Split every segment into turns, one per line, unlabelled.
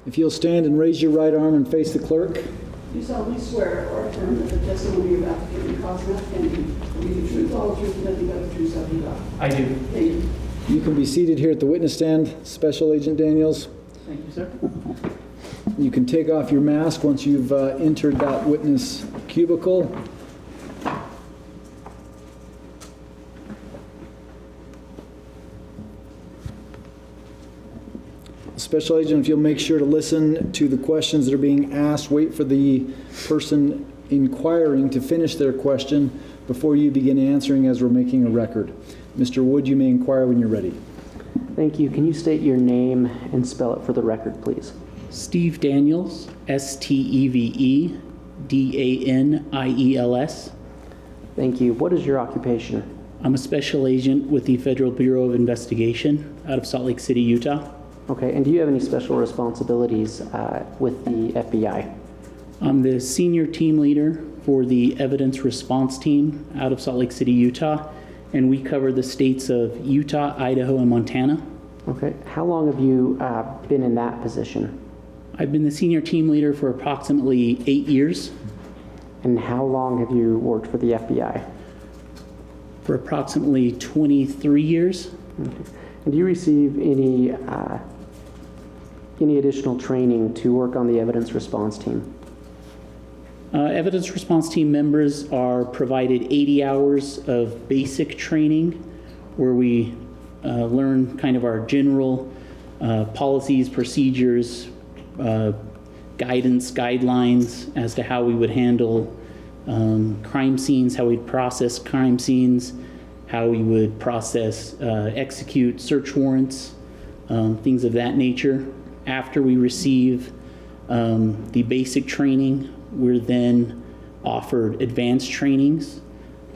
If you'll stand and raise your right arm and face the clerk.
You solemnly swear or affirm that the testimony you're about to give in cause and opinion will be the truth, all the truth, and nothing but the truth, so help you God.
I do.
Thank you.
You can be seated here at the witness stand, Special Agent Daniels.
Thank you, sir.
You can take off your mask once you've entered that witness cubicle. Special Agent, if you'll make sure to listen to the questions that are being asked, wait for the person inquiring to finish their question before you begin answering, as we're making a record. Mr. Wood, you may inquire when you're ready.
Thank you. Can you state your name and spell it for the record, please?
Steve Daniels, Steve-Daniels.
Thank you. What is your occupation?
I'm a special agent with the Federal Bureau of Investigation out of Salt Lake City, Utah.
Okay, and do you have any special responsibilities with the FBI?
I'm the senior team leader for the evidence response team out of Salt Lake City, Utah, and we cover the states of Utah, Idaho, and Montana.
Okay, how long have you been in that position?
I've been the senior team leader for approximately 8 years.
And how long have you worked for the FBI?
For approximately 23 years.
Okay. And do you receive any additional training to work on the evidence response team?
Evidence response team members are provided 80 hours of basic training where we learn kind of our general policies, procedures, guidance, guidelines as to how we would handle crime scenes, how we'd process crime scenes, how we would process, execute search warrants, things of that nature. After we receive the basic training, we're then offered advanced trainings.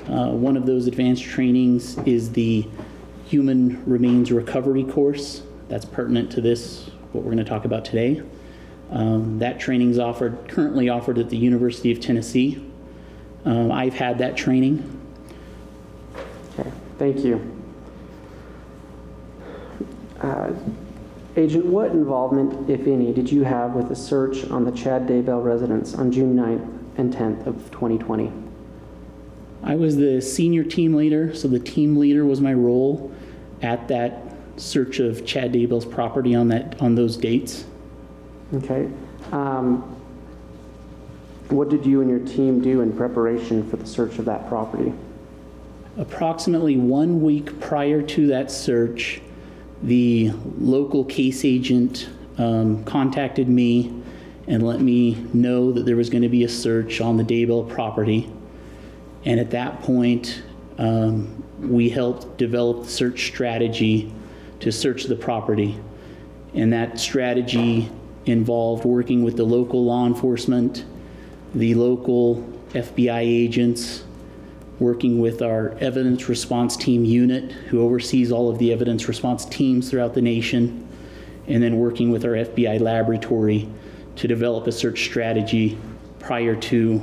One of those advanced trainings is the Human Remains Recovery course. That's pertinent to this, what we're going to talk about today. That training is currently offered at the University of Tennessee. I've had that training.
Okay, thank you. Agent, what involvement, if any, did you have with the search on the Chad Daybell residence on June 9th and 10th of 2020?
I was the senior team leader, so the team leader was my role at that search of Chad Daybell's property on those dates.
Okay. What did you and your team do in preparation for the search of that property?
Approximately 1 week prior to that search, the local case agent contacted me and let me know that there was going to be a search on the Daybell property. And at that point, we helped develop the search strategy to search the property. And that strategy involved working with the local law enforcement, the local FBI agents, working with our evidence response team unit, who oversees all of the evidence response teams throughout the nation, and then working with our FBI laboratory to develop a search strategy prior to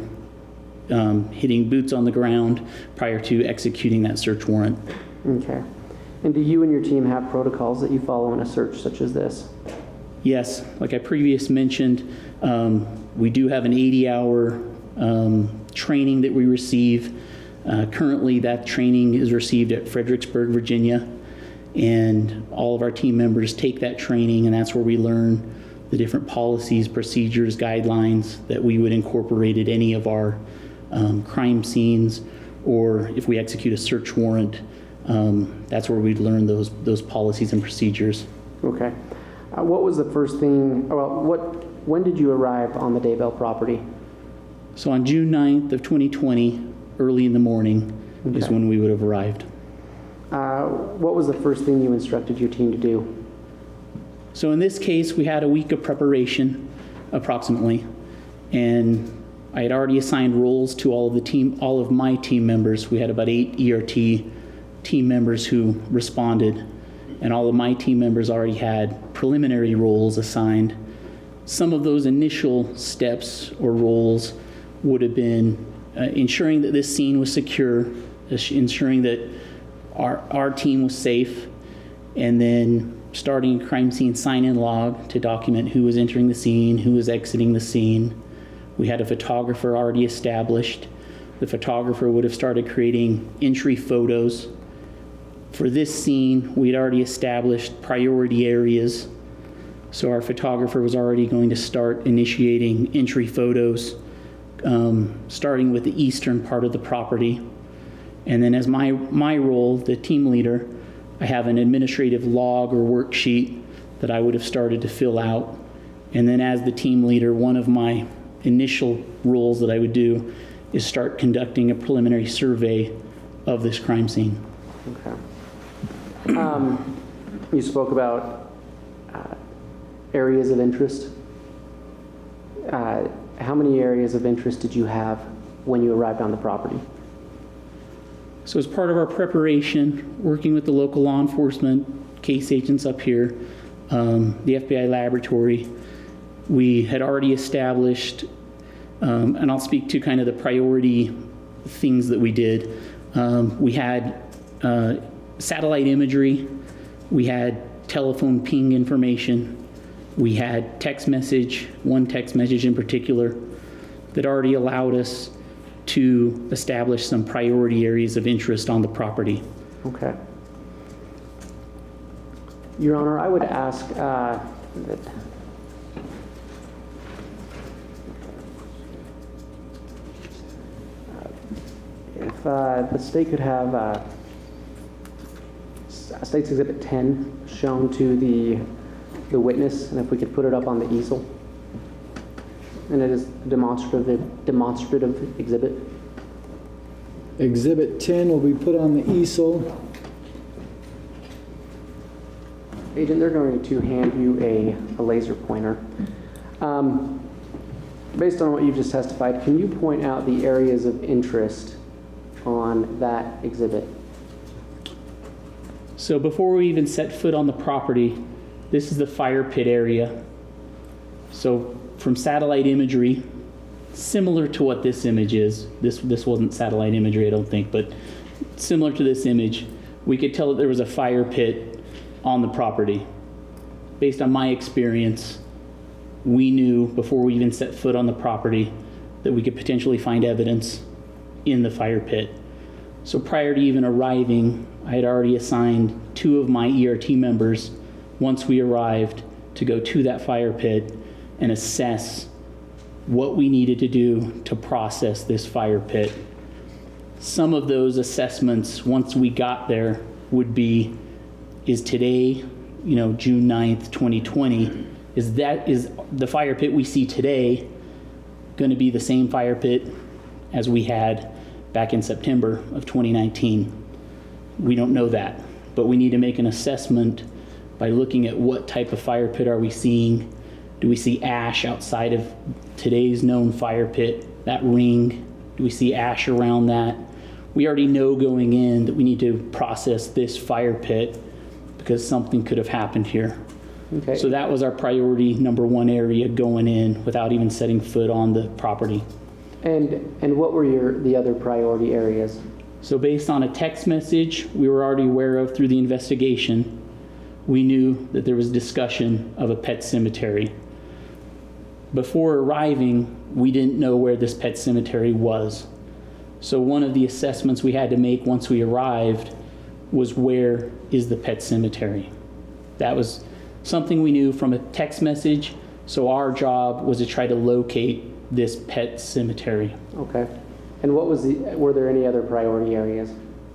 hitting boots on the ground, prior to executing that search warrant.
Okay. And do you and your team have protocols that you follow in a search such as this?
Yes, like I previously mentioned, we do have an 80-hour training that we receive. Currently, that training is received at Fredericksburg, Virginia, and all of our team members take that training, and that's where we learn the different policies, procedures, guidelines that we would incorporate at any of our crime scenes, or if we execute a search warrant, that's where we'd learn those policies and procedures.
Okay. What was the first thing, when did you arrive on the Daybell property?
So on June 9th of 2020, early in the morning, is when we would have arrived.
What was the first thing you instructed your team to do?
So in this case, we had a week of preparation, approximately, and I had already assigned roles to all of my team members. We had about 8 ERT team members who responded, and all of my team members already had preliminary roles assigned. Some of those initial steps or roles would have been ensuring that this scene was secure, ensuring that our team was safe, and then starting a crime scene sign-in log to document who was entering the scene, who was exiting the scene. We had a photographer already established. The photographer would have started creating entry photos. For this scene, we'd already established priority areas. So our photographer was already going to start initiating entry photos, starting with the eastern part of the property. And then as my role, the team leader, I have an administrative log or worksheet that I would have started to fill out. And then as the team leader, one of my initial roles that I would do is start conducting a preliminary survey of this crime scene.
Okay. You spoke about areas of interest. How many areas of interest did you have when you arrived on the property?
So as part of our preparation, working with the local law enforcement, case agents up here, the FBI laboratory, we had already established, and I'll speak to kind of the priority things that we did. We had satellite imagery, we had telephone ping information, we had text message, one text message in particular, that already allowed us to establish some priority areas of interest on the property.
Okay. Your Honor, I would ask that if the state could have State's Exhibit 10 shown to the witness, and if we could put it up on the easel. And it is a demonstrative exhibit.
Exhibit 10 will be put on the easel.
Agent, they're going to hand you a laser pointer. Based on what you've just testified, can you point out the areas of interest on that exhibit?
So before we even set foot on the property, this is the fire pit area. So from satellite imagery, similar to what this image is, this wasn't satellite imagery, I don't think, but similar to this image, we could tell that there was a fire pit on the property. Based on my experience, we knew before we even set foot on the property that we could potentially find evidence in the fire pit. So prior to even arriving, I had already assigned 2 of my ERT members, once we arrived, to go to that fire pit and assess what we needed to do to process this fire pit. Some of those assessments, once we got there, would be, is today, June 9th, 2020, is the fire pit we see today going to be the same fire pit as we had back in September of 2019? We don't know that, but we need to make an assessment by looking at what type of fire pit are we seeing. Do we see ash outside of today's known fire pit, that ring? Do we see ash around that? We already know going in that we need to process this fire pit because something could have happened here.
Okay.
So that was our priority number 1 area going in without even setting foot on the property.
And what were the other priority areas?
So based on a text message we were already aware of through the investigation, we knew that there was discussion of a pet cemetery. Before arriving, we didn't know where this pet cemetery was. So one of the assessments we had to make once we arrived was, where is the pet cemetery? That was something we knew from a text message, so our job was to try to locate this pet cemetery.
Okay. And were there any other priority areas?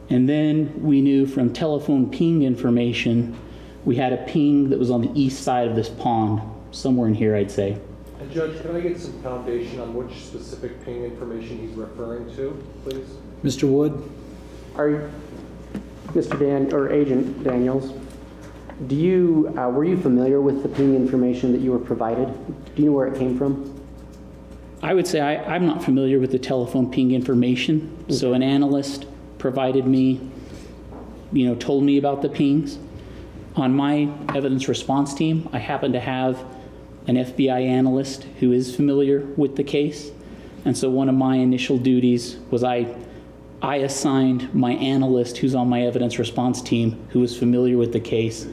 And then we knew from telephone ping information, we had a ping that was on the east side of this pond, somewhere in here, I'd say.
And Judge, can I get some foundation on which specific ping information he's referring to, please?
Mr. Wood?
Agent Daniels, were you familiar with the ping information that you were provided? Do you know where it came from?
I would say I'm not familiar with the telephone ping information. So an analyst provided me, told me about the pings. On my evidence response team, I happen to have an FBI analyst who is familiar with the case. And so one of my initial duties was I assigned my analyst who's on my evidence response team, who was familiar with the case,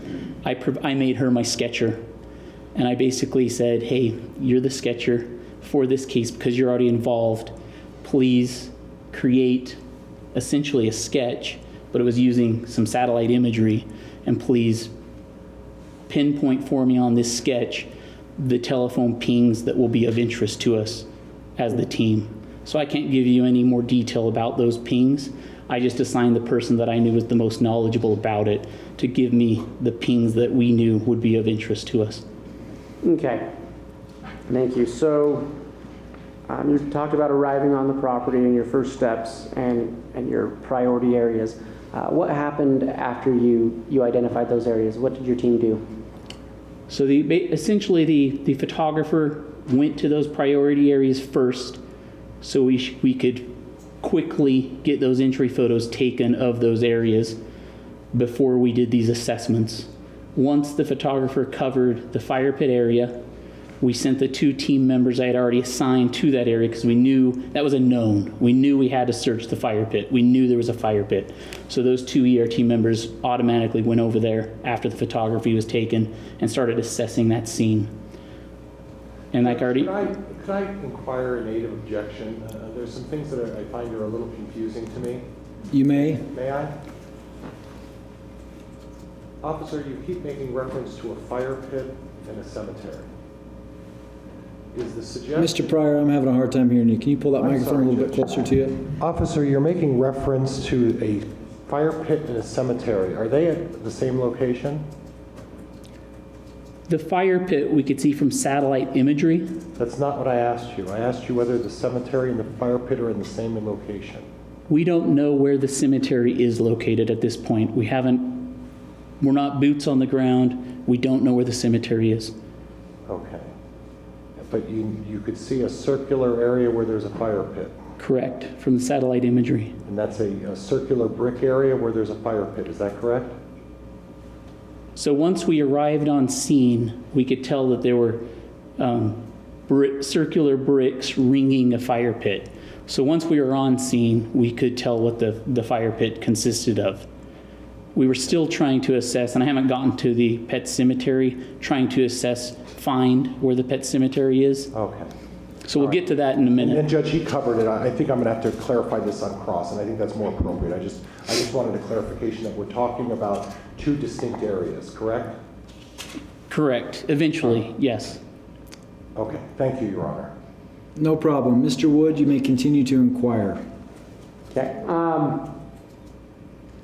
I made her my sketcher. And I basically said, hey, you're the sketcher for this case because you're already involved. Please create essentially a sketch, but it was using some satellite imagery, and please pinpoint for me on this sketch the telephone pings that will be of interest to us as the team. So I can't give you any more detail about those pings. I just assigned the person that I knew was the most knowledgeable about it to give me the pings that we knew would be of interest to us.
Okay, thank you. So you talked about arriving on the property and your first steps and your priority areas. What happened after you identified those areas? What did your team do?
So essentially the photographer went to those priority areas first so we could quickly get those entry photos taken of those areas before we did these assessments. Once the photographer covered the fire pit area, we sent the 2 team members I had already assigned to that area because we knew that was a known. We knew we had to search the fire pit. We knew there was a fire pit. So those 2 ERT members automatically went over there after the photography was taken and started assessing that scene. And like already...
Could I inquire a native objection? There's some things that I find are a little confusing to me.
You may.
May I? Officer, you keep making reference to a fire pit and a cemetery. Is the suggestion...
Mr. Pryor, I'm having a hard time hearing you. Can you pull that
I'm
microphone
sorry,
a little bit
Judge.
closer to you?
Officer, you're making reference to a fire pit and a cemetery. Are they at the same location?
The fire pit we could see from satellite imagery.
That's not what I asked you. I asked you whether the cemetery and the fire pit are in the same location.
We don't know where the cemetery is located at this point. We're not boots on the ground. We don't know where the cemetery is.
Okay. But you could see a circular area where there's a fire pit.
Correct, from the satellite imagery.
And that's a circular brick area where there's a fire pit. Is that correct?
So once we arrived on scene, we could tell that there were circular bricks ringing a fire pit. So once we were on scene, we could tell what the fire pit consisted of. We were still trying to assess, and I haven't gotten to the pet cemetery, trying to find where the pet cemetery is.
Okay.
So we'll get to that in a minute.
And Judge, he covered it. I think I'm going to have to clarify this on cross, and I think that's more appropriate. I just wanted a clarification that we're talking about 2 distinct areas, correct?
Correct. Eventually, yes.
Okay. Thank you, Your Honor.
No problem. Mr. Wood, you may continue to inquire.
Okay.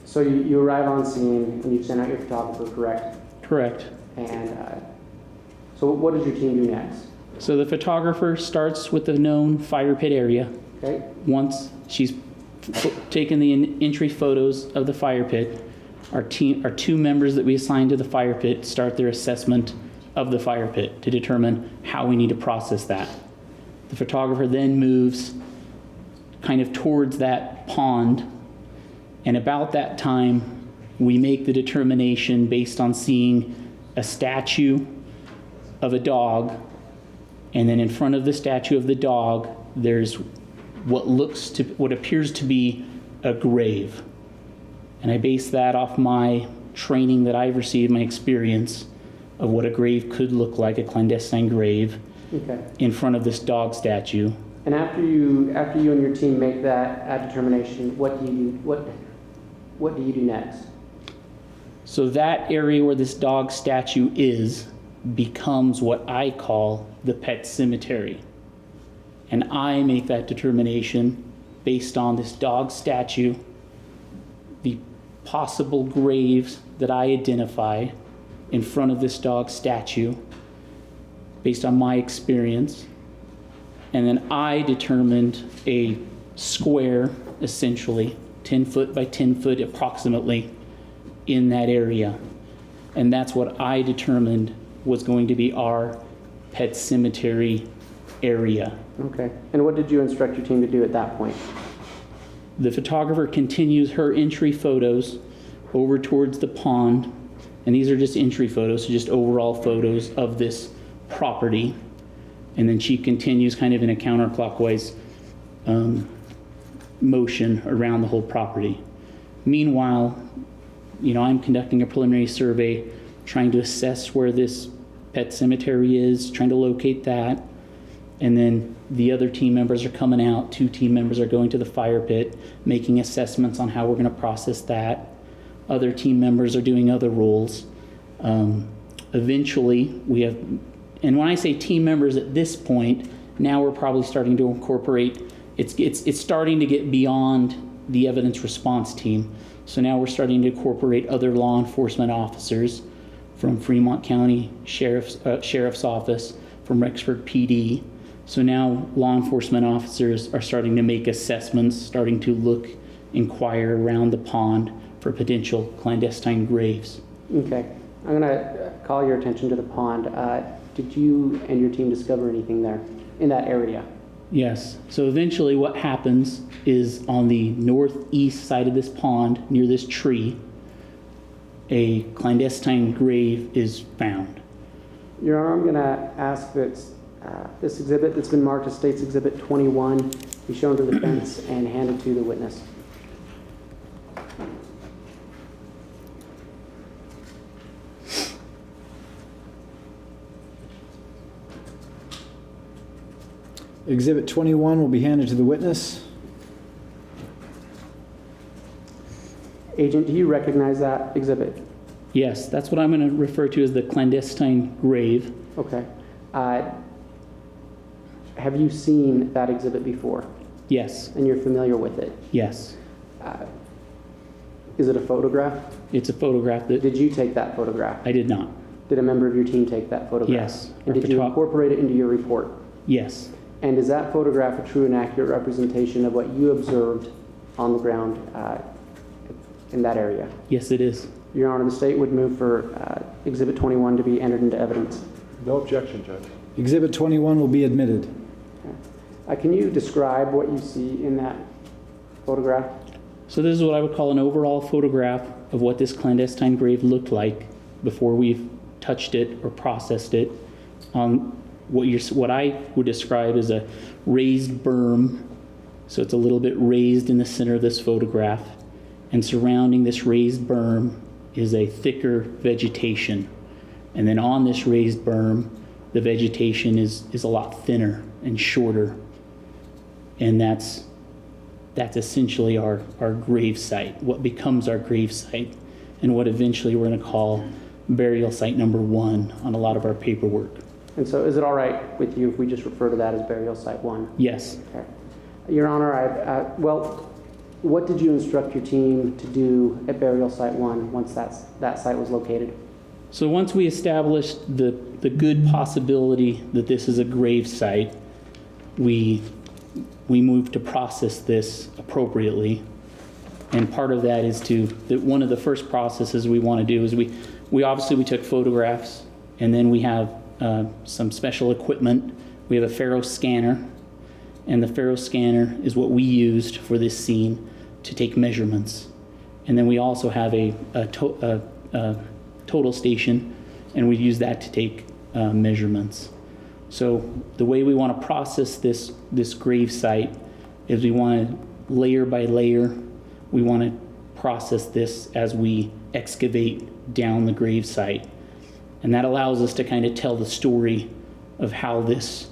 So you arrive on scene and you send out your photographer, correct?
Correct.
And so what does your team do next?
So the photographer starts with the known fire pit area.
Okay.
Once she's taken the entry photos of the fire pit, our 2 members that we assigned to the fire pit start their assessment of the fire pit to determine how we need to process that. The photographer then moves kind of towards that pond, and about that time, we make the determination based on seeing a statue of a dog, and then in front of the statue of the dog, there's what appears to be a grave. And I base that off my training that I've received, my experience of what a grave could look like, a clandestine grave,
Okay.
in front of this dog statue.
And after you and your team make that determination, what do you do next?
So that area where this dog statue is becomes what I call the pet cemetery. And I make that determination based on this dog statue, the possible graves that I identify in front of this dog statue, based on my experience. And then I determined a square, essentially, 10 foot by 10 foot approximately, in that area. And that's what I determined was going to be our pet cemetery area.
Okay. And what did you instruct your team to do at that point?
The photographer continues her entry photos over towards the pond, and these are just entry photos, so just overall photos of this property. And then she continues kind of in a counterclockwise motion around the whole property. Meanwhile, I'm conducting a preliminary survey, trying to assess where this pet cemetery is, trying to locate that. And then the other team members are coming out. 2 team members are going to the fire pit, making assessments on how we're going to process that. Other team members are doing other roles. Eventually, we have, and when I say team members at this point, now we're probably starting to incorporate, it's starting to get beyond the evidence response team. So now we're starting to incorporate other law enforcement officers from Fremont County Sheriff's Office, from Rexford PD. So now law enforcement officers are starting to make assessments, starting to inquire around the pond for potential clandestine graves.
Okay. I'm going to call your attention to the pond. Did you and your team discover anything there in that area?
Yes. So eventually what happens is on the northeast side of this pond, near this tree, a clandestine grave is found.
Your Honor, I'm going to ask that this exhibit that's been marked as State's Exhibit 21 be shown to the defense and handed to the witness.
Exhibit 21 will be handed to the witness.
Agent, do you recognize that exhibit?
Yes, that's what I'm going to refer to as the clandestine grave.
Okay. Have you seen that exhibit before?
Yes.
And you're familiar with it?
Yes.
Is it a photograph?
It's a photograph that
Did you take that photograph?
I did not.
Did a member of your team take that photograph?
Yes.
And did you incorporate it into your report?
Yes.
And is that photograph a true and accurate representation of what you observed on the ground in that area?
Yes, it is.
Your Honor, the state would move for Exhibit 21 to be entered into evidence.
No objection, Judge.
Exhibit 21 will be admitted.
Can you describe what you see in that photograph?
So this is what I would call an overall photograph of what this clandestine grave looked like before we've touched it or processed it. What I would describe as a raised berm. So it's a little bit raised in the center of this photograph. And surrounding this raised berm is a thicker vegetation. And then on this raised berm, the vegetation is a lot thinner and shorter. And that's essentially our grave site, what becomes our grave site, and what eventually we're going to call burial site number 1 on a lot of our paperwork.
And so is it all right with you if we just refer to that as burial site 1?
Yes.
Okay. Your Honor, what did you instruct your team to do at burial site 1 once that site was located?
So once we established the good possibility that this is a grave site, we moved to process this appropriately. And part of that is one of the first processes we want to do is we took photographs, and then we have some special equipment. We have a Faro scanner, and the Faro scanner is what we used for this scene to take measurements. And then we also have a total station, and we use that to take measurements. So the way we want to process this grave site is we want to layer by layer. We want to process this as we excavate down the grave site. And that allows us to kind of tell the story of how these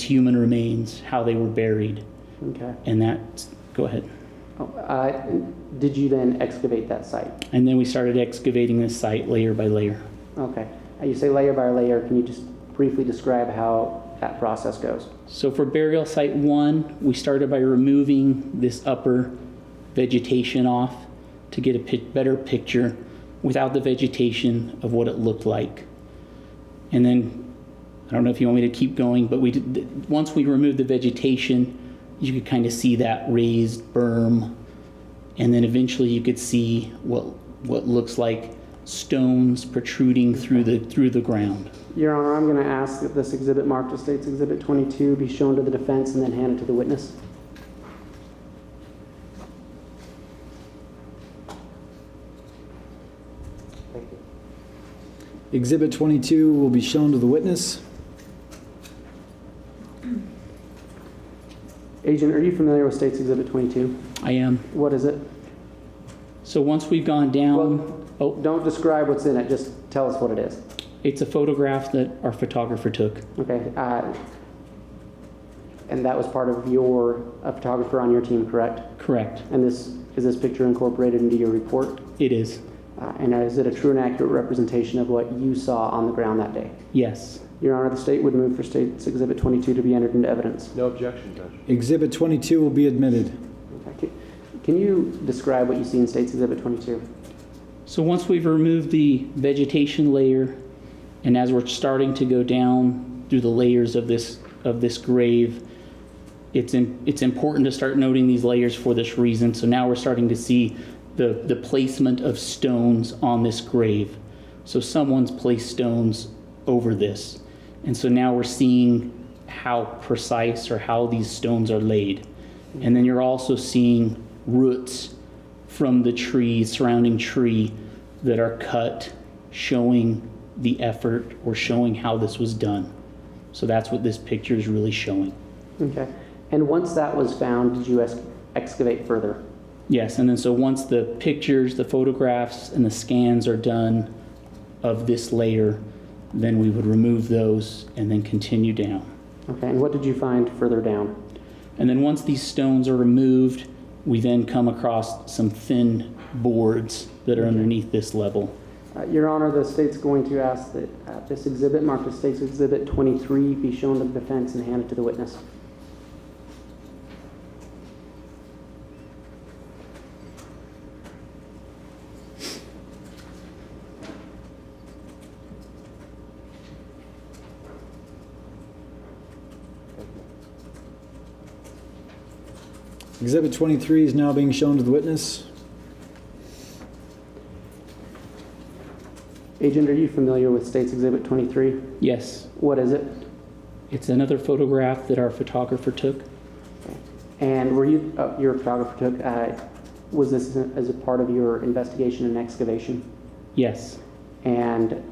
human remains, how they were buried.
Okay.
And go ahead.
Did you then excavate that site?
And then we started excavating this site layer by layer.
Okay. You say layer by layer. Can you just briefly describe how that process goes?
So for burial site 1, we started by removing this upper vegetation off to get a better picture without the vegetation of what it looked like. And then, I don't know if you want me to keep going, but once we removed the vegetation, you could kind of see that raised berm, and then eventually you could see what looks like stones protruding through the ground.
Your Honor, I'm going to ask that this exhibit marked as State's Exhibit 22 be shown to the defense and then handed to the witness.
Thank you.
Exhibit 22 will be shown to the witness.
Agent, are you familiar with State's Exhibit 22?
I am.
What is it?
So once we've gone down, Oh.
Don't describe what's in it, just tell us what it is.
It's a photograph that our photographer took.
Okay. And that was part of a photographer on your team, correct?
Correct.
And is this picture incorporated into your report?
It is.
And is it a true and accurate representation of what you saw on the ground that day?
Yes.
Your Honor, the state would move for State's Exhibit 22 to be entered into evidence.
No objection, Judge.
Exhibit 22 will be admitted.
Okay. Can you describe what you see in State's Exhibit 22?
So once we've removed the vegetation layer, and as we're starting to go down through the layers of this grave, it's important to start noting these layers for this reason. So now we're starting to see the placement of stones on this grave. So someone's placed stones over this. And so now we're seeing how precise or how these stones are laid. And then you're also seeing roots from the surrounding tree that are cut, showing the effort or showing how this was done. So that's what this picture is really showing.
Okay. And once that was found, did you excavate further?
Yes, and then so once the pictures, the photographs, and the scans are done of this layer, then we would remove those and then continue down.
Okay, and what did you find further down?
And then once these stones are removed, we then come across some thin boards that are underneath this level.
Your Honor, the state's going to ask that this exhibit, marked as State's Exhibit 23, be shown to the defense and handed to the witness.
Exhibit 23 is now being shown to the witness.
Agent, are you familiar with State's Exhibit 23?
Yes,
What is it?
it's another photograph that our photographer took.
And were you, your photographer took, was this as a part of your investigation and excavation?
Yes,
And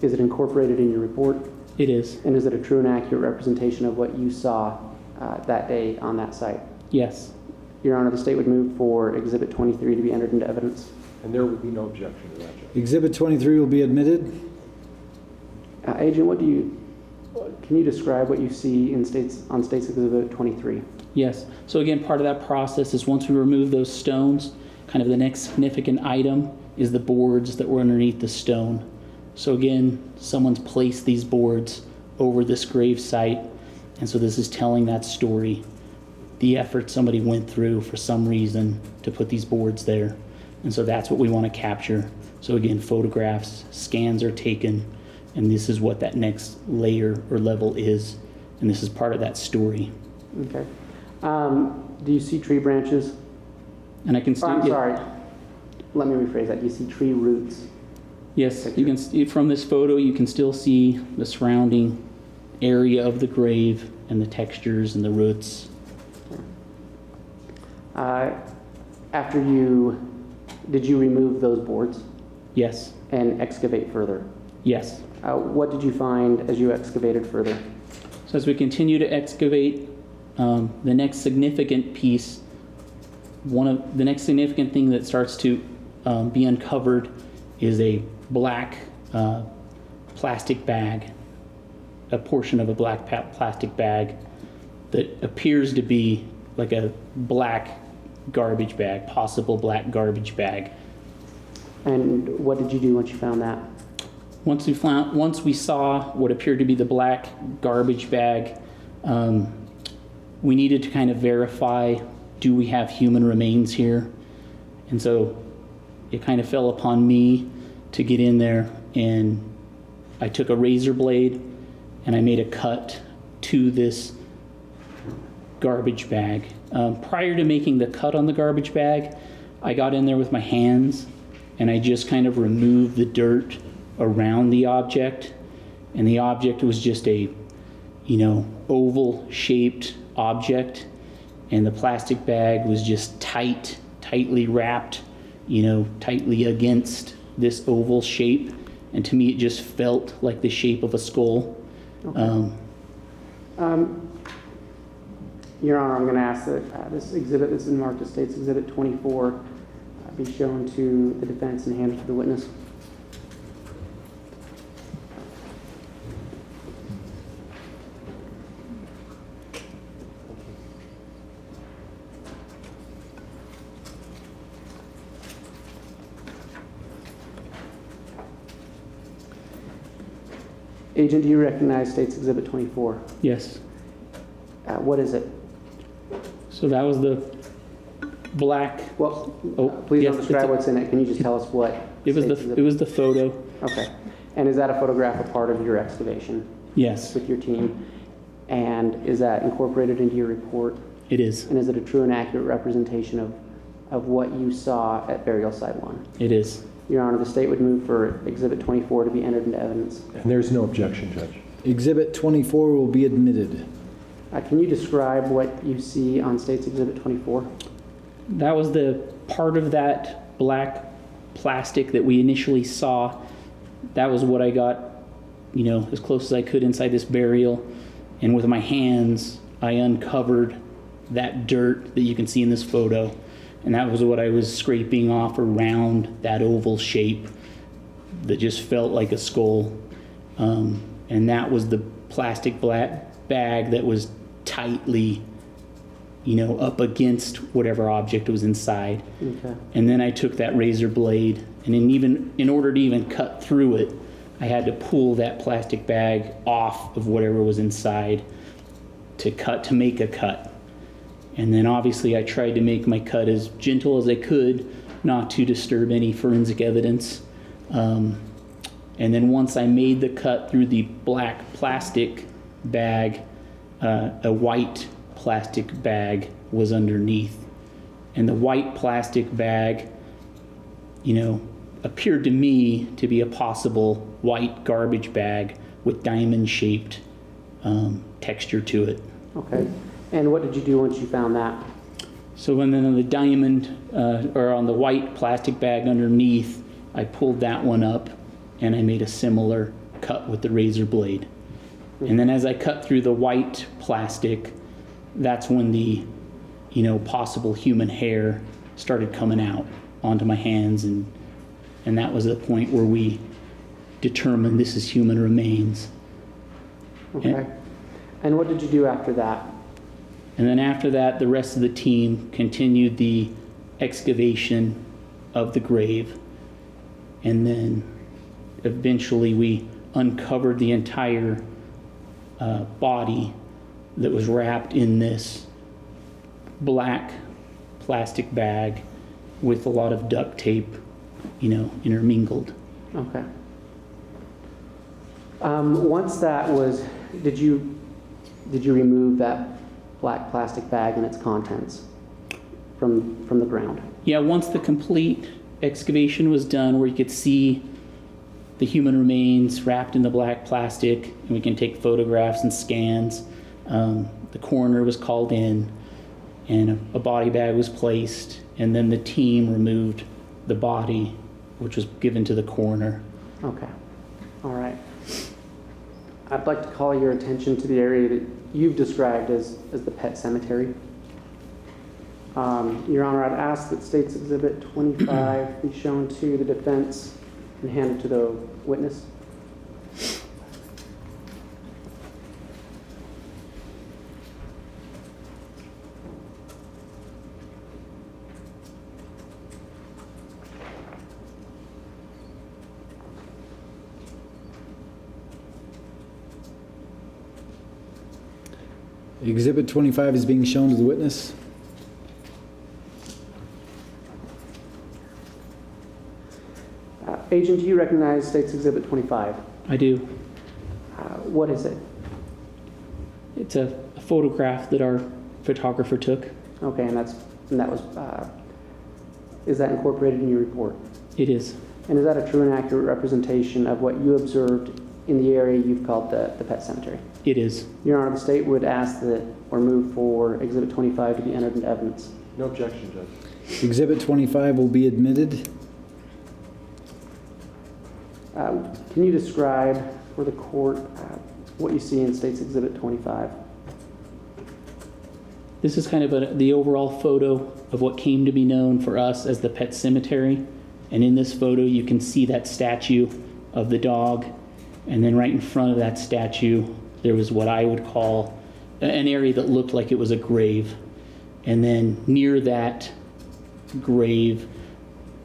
is it incorporated in your report?
it is.
And is it a true and accurate representation of what you saw that day on that site?
Yes.
Your Honor, the state would move for Exhibit 23 to be entered into evidence.
And there would be no objection to that, Judge.
Exhibit 23 will be admitted.
Agent, can you describe what you see on State's Exhibit 23?
Yes. So again, part of that process is once we remove those stones, kind of the next significant item is the boards that were underneath the stone. So again, someone's placed these boards over this grave site, and so this is telling that story. The effort somebody went through for some reason to put these boards there. And so that's what we want to capture. So again, photographs, scans are taken, and this is what that next layer or level is. And this is part of that story.
Okay. Do you see tree branches?
And I can still
I'm
get,
sorry. Let me rephrase that. Do you see tree roots?
Yes, you can see from this photo, you can still see the surrounding area of the grave and the textures and the roots.
Did you remove those boards
Yes,
and excavate further?
yes.
What did you find as you excavated further?
So as we continue to excavate, the next significant piece, the next significant thing that starts to be uncovered is a black plastic bag, a portion of a black plastic bag that appears to be like a black garbage bag, possible black garbage bag.
And what did you do once you found that?
Once we saw what appeared to be the black garbage bag, we needed to kind of verify, do we have human remains here? And so it kind of fell upon me to get in there, and I took a razor blade and I made a cut to this garbage bag. Prior to making the cut on the garbage bag, I got in there with my hands and I just kind of removed the dirt around the object, and the object was just a, oval shaped object, and the plastic bag was just tightly wrapped, tightly against this oval shape, and to me it just felt like the shape of a skull.
Okay. Your Honor, I'm going to ask that this exhibit that's marked as State's Exhibit 24 be shown to the defense and handed to the witness. Agent, do you recognize State's Exhibit 24?
Yes.
What is it?
So that was the black.
Well,
Oh,
please
yes,
don't describe
it's a-
what's in it. Can you just tell us what?
It was
State's
the
Exhibit-
it was the photo.
Okay. And is that a photograph a part of your excavation
Yes,
with your team? And is that incorporated into your report?
it is.
And is it a true and accurate representation of what you saw at burial site 1?
It is.
Your Honor, the state would move for Exhibit 24 to be entered into evidence.
And there's no objection, Judge.
Exhibit 24 will be admitted.
Can you describe what you see on State's Exhibit 24?
That was the part of that black plastic that we initially saw. That was what I got, as close as I could inside this burial. And with my hands, I uncovered that dirt that you can see in this photo. And that was what I was scraping off around that oval shape that just felt like a skull. And that was the plastic black bag that was tightly, up against whatever object was inside.
Okay.
And then I took that razor blade, and in order to even cut through it, I had to pull that plastic bag off of whatever was inside to make a cut. And then obviously I tried to make my cut as gentle as I could, not to disturb any forensic evidence. And then once I made the cut through the black plastic bag, a white plastic bag was underneath. And the white plastic bag, appeared to me to be a possible white garbage bag with diamond-shaped texture to it.
Okay. And what did you do once you found that?
So when then on the diamond, or on the white plastic bag underneath, I pulled that one up and I made a similar cut with the razor blade. And then as I cut through the white plastic, that's when the, possible human hair started coming out onto my hands, and that was the point where we determined this is human remains.
Okay. And what did you do after that?
And then after that, the rest of the team continued the excavation of the grave. And then eventually we uncovered the entire body that was wrapped in this black plastic bag with a lot of duct tape, intermingled.
Okay. Once that was, did you remove that black plastic bag and its contents from the ground?
Yeah, once the complete excavation was done, where you could see the human remains wrapped in the black plastic, and we can take photographs and scans, the coroner was called in, and a body bag was placed, and then the team removed the body, which was given to the coroner.
Okay. All right. I'd like to call your attention to the area that you've described as the pet cemetery. Your Honor, I'd ask that State's Exhibit 25 be shown to the defense and handed to the witness.
Exhibit 25 is being shown to the witness.
Agent, do you recognize State's Exhibit 25?
I do.
What is it?
It's a photograph that our photographer took.
Okay, and that was, is that incorporated in your report?
It is.
And is that a true and accurate representation of what you observed in the area you've called the pet cemetery?
It is.
Your Honor, the state would ask that or move for Exhibit 25 to be entered into evidence.
No objection, Judge.
Exhibit 25 will be admitted.
Can you describe for the court what you see in State's Exhibit 25?
This is kind of the overall photo of what came to be known for us as the pet cemetery. And in this photo, you can see that statue of the dog. And then right in front of that statue, there was what I would call an area that looked like it was a grave. And then near that grave,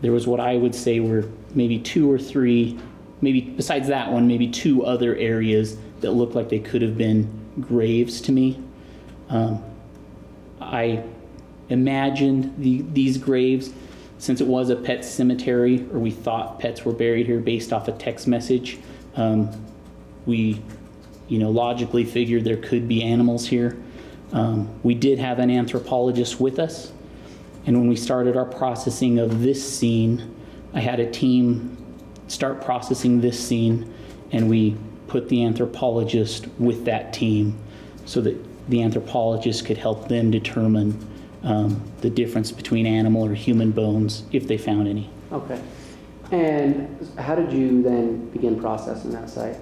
there was what I would say were maybe 2 or 3, maybe besides that one, maybe 2 other areas that looked like they could have been graves to me. I imagined these graves, since it was a pet cemetery, or we thought pets were buried here based off a text message. We, logically figured there could be animals here. We did have an anthropologist with us, and when we started our processing of this scene, I had a team start processing this scene, and we put the anthropologist with that team so that the anthropologist could help them determine the difference between animal or human bones if they found any.
Okay. And how did you then begin processing that site?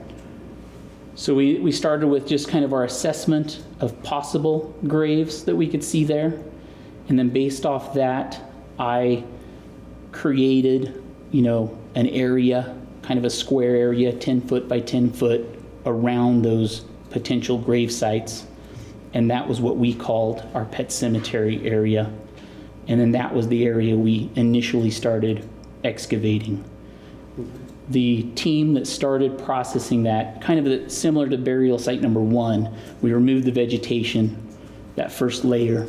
So we started with just kind of our assessment of possible graves that we could see there. And then based off that, I created, an area, kind of a square area, 10 foot by 10 foot around those potential grave sites. And that was what we called our pet cemetery area. And then that was the area we initially started excavating. The team that started processing that, kind of similar to burial site number 1, we removed the vegetation, that first layer,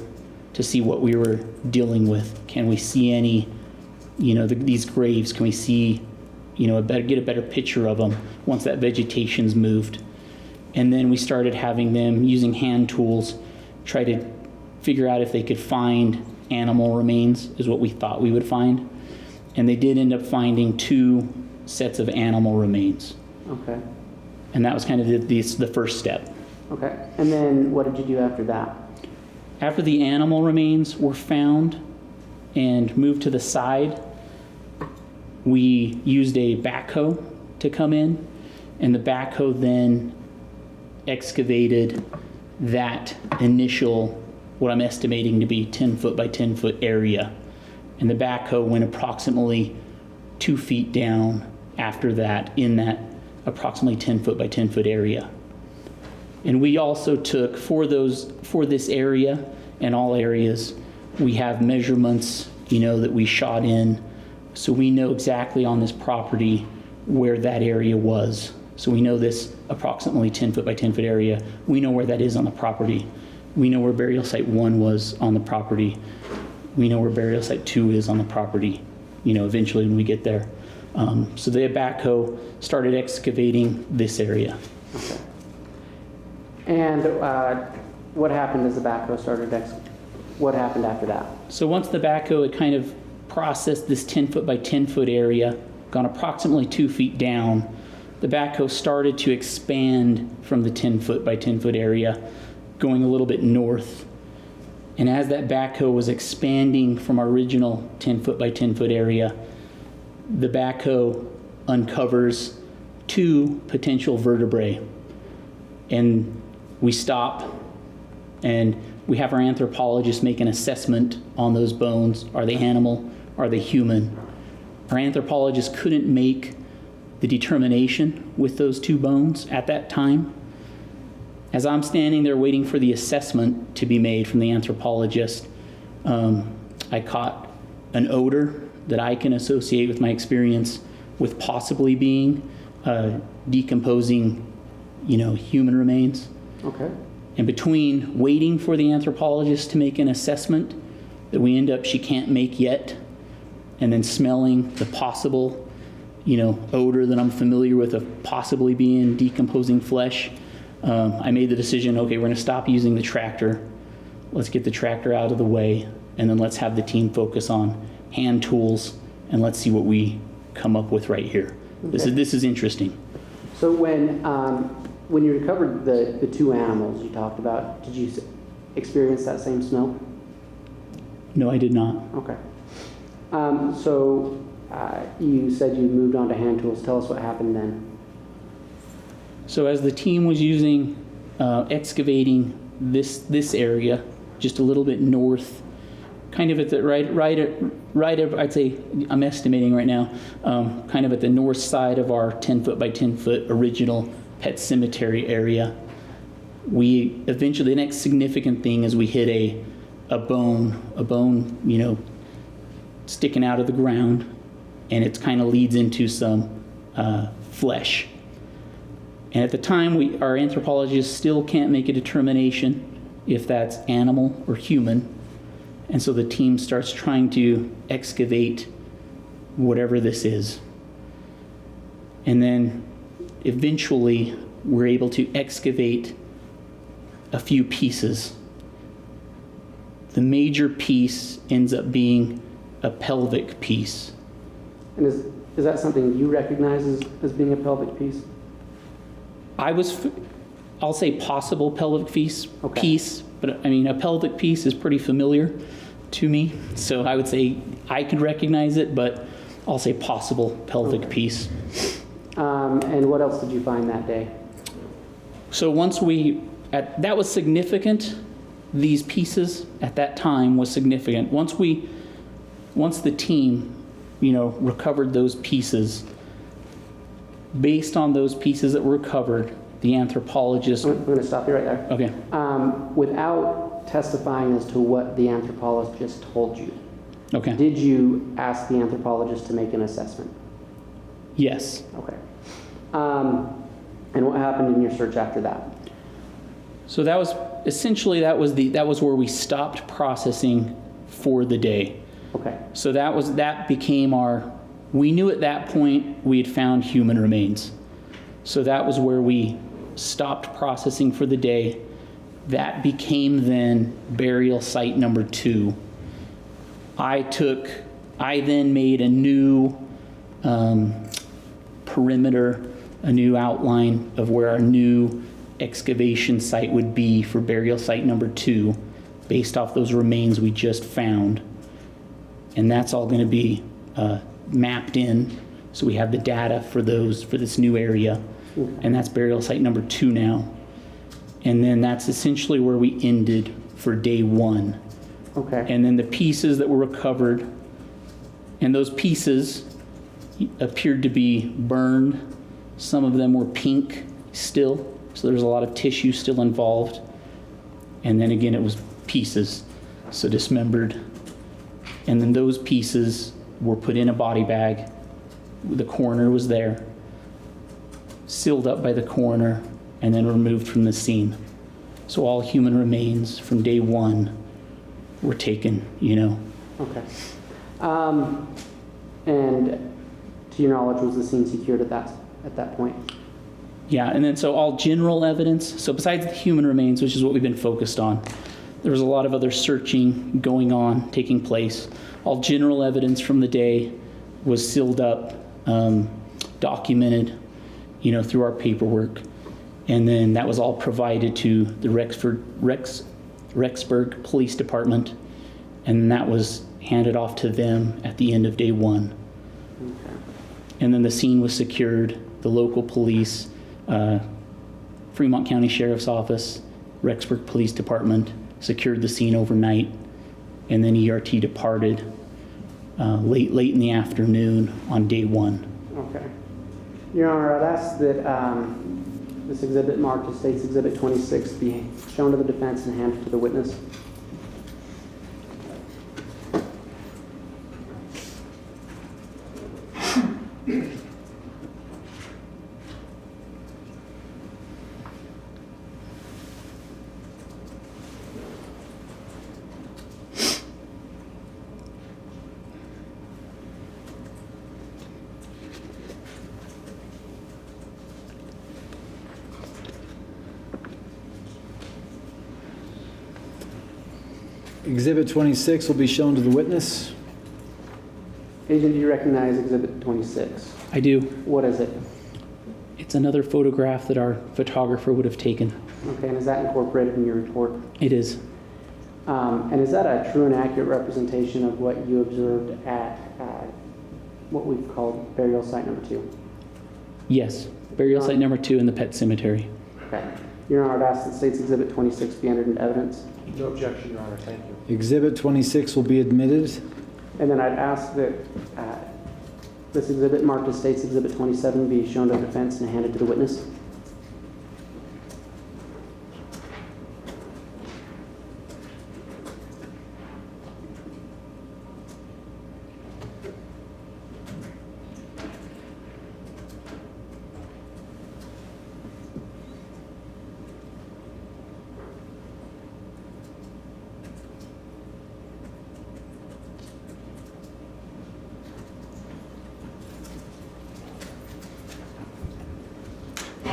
to see what we were dealing with. Can we see any, these graves, can we see, get a better picture of them once that vegetation's moved? And then we started having them, using hand tools, try to figure out if they could find animal remains, is what we thought we would find. And they did end up finding 2 sets of animal remains.
Okay.
And that was kind of the first step.
Okay. And then what did you do after that?
After the animal remains were found and moved to the side, we used a backhoe to come in, and the backhoe then excavated that initial, what I'm estimating to be 10 foot by 10 foot area. And the backhoe went approximately 2 feet down after that in that approximately 10 foot by 10 foot area. And we also took, for this area and all areas, we have measurements, that we shot in. So we know exactly on this property where that area was. So we know this approximately 10 foot by 10 foot area. We know where that is on the property. We know where burial site 1 was on the property. We know where burial site 2 is on the property, eventually when we get there. So the backhoe started excavating this area.
Okay. And what happened as the backhoe started what happened after that?
So once the backhoe had kind of processed this 10 foot by 10 foot area, gone approximately 2 feet down, the backhoe started to expand from the 10 foot by 10 foot area, going a little bit north. And as that backhoe was expanding from our original 10 foot by 10 foot area, the backhoe uncovers 2 potential vertebrae. And we stop and we have our anthropologist make an assessment on those bones. Are they animal? Are they human? Our anthropologist couldn't make the determination with those 2 bones at that time. As I'm standing there waiting for the assessment to be made from the anthropologist, I caught an odor that I can associate with my experience with possibly being decomposing, human remains.
Okay.
And between waiting for the anthropologist to make an assessment that she can't make yet, and then smelling the possible, odor that I'm familiar with of possibly being decomposing flesh, I made the decision, okay, we're going to stop using the tractor. Let's get the tractor out of the way, and then let's have the team focus on hand tools, and let's see what we come up with right here. Okay. This is interesting.
So when you recovered the 2 animals you talked about, did you experience that same smell?
No, I did not.
Okay. So you said you moved on to hand tools. Tell us what happened then.
So as the team was using, excavating this area, just a little bit north, kind of at the I'd say, I'm estimating right now, kind of at the north side of our 10-foot by 10-foot original pet cemetery area. We eventually, the next significant thing is we hit a bone, you know, sticking out of the ground, and it kind of leads into some flesh. And at the time, our anthropologists still can't make a determination if that's animal or human. And so the team starts trying to excavate whatever this is. And then eventually, we're able to excavate a few pieces. The major piece ends up being a pelvic piece.
And is that something you recognize as being a pelvic piece?
I'll say possible pelvic piece,
Okay.
but I mean, a pelvic piece is pretty familiar to me. So I would say I could recognize it, but I'll say possible pelvic piece.
And what else did you find that day?
So that was significant. These pieces at that time was significant. Once the team, you know, recovered those pieces, based on those pieces that were recovered, the anthropologist.
I'm going to stop you right there.
Okay.
Without testifying as to what the anthropologist told you,
Okay.
did you ask the anthropologist to make an assessment?
Yes.
Okay. And what happened in your search after that?
So that was essentially that was where we stopped processing for the day.
Okay.
So that became we knew at that point we had found human remains. So that was where we stopped processing for the day. That became then burial site number 2. I then made a new perimeter, a new outline of where our new excavation site would be for burial site number 2, based off those remains we just found. And that's all going to be mapped in, so we have the data for this new area. And that's burial site number 2 now. And then that's essentially where we ended for day 1.
Okay.
And then the pieces that were recovered, and those pieces appeared to be burned. Some of them were pink still, so there's a lot of tissue still involved. And then again, it was pieces, so dismembered. And then those pieces were put in a body bag. The coroner was there, sealed up by the coroner, and then removed from the scene. So all human remains from day 1 were taken, you know.
Okay. And to your knowledge, was the scene secured at that point?
Yeah, and then so all general evidence, so besides the human remains, which is what we've been focused on, there was a lot of other searching going on, taking place. All general evidence from the day was sealed up, documented, you know, through our paperwork. And then that was all provided to the Rexburg Police Department, and that was handed off to them at the end of day 1.
Okay.
And then the scene was secured. The local police, Fremont County Sheriff's Office, Rexburg Police Department secured the scene overnight, and then ERT departed late in the afternoon on day 1.
Okay. Your Honor, I'd ask that this exhibit marked as State's Exhibit 26 be shown to the defense and handed to the witness.
Exhibit 26 will be shown to the witness.
Agent, do you recognize Exhibit 26?
I do.
What is it?
It's another photograph that our photographer would have taken.
Okay, and is that incorporated in your report?
It is.
And is that a true and accurate representation of what you observed at what we've called burial site number 2?
Yes. Burial site number 2 in the pet cemetery.
Okay. Your Honor, I'd ask that State's Exhibit 26 be entered into evidence.
No objection, Your Honor, thank you.
Exhibit 26 will be admitted.
And then I'd ask that this exhibit marked as State's Exhibit 27 be shown to the defense and handed to the witness.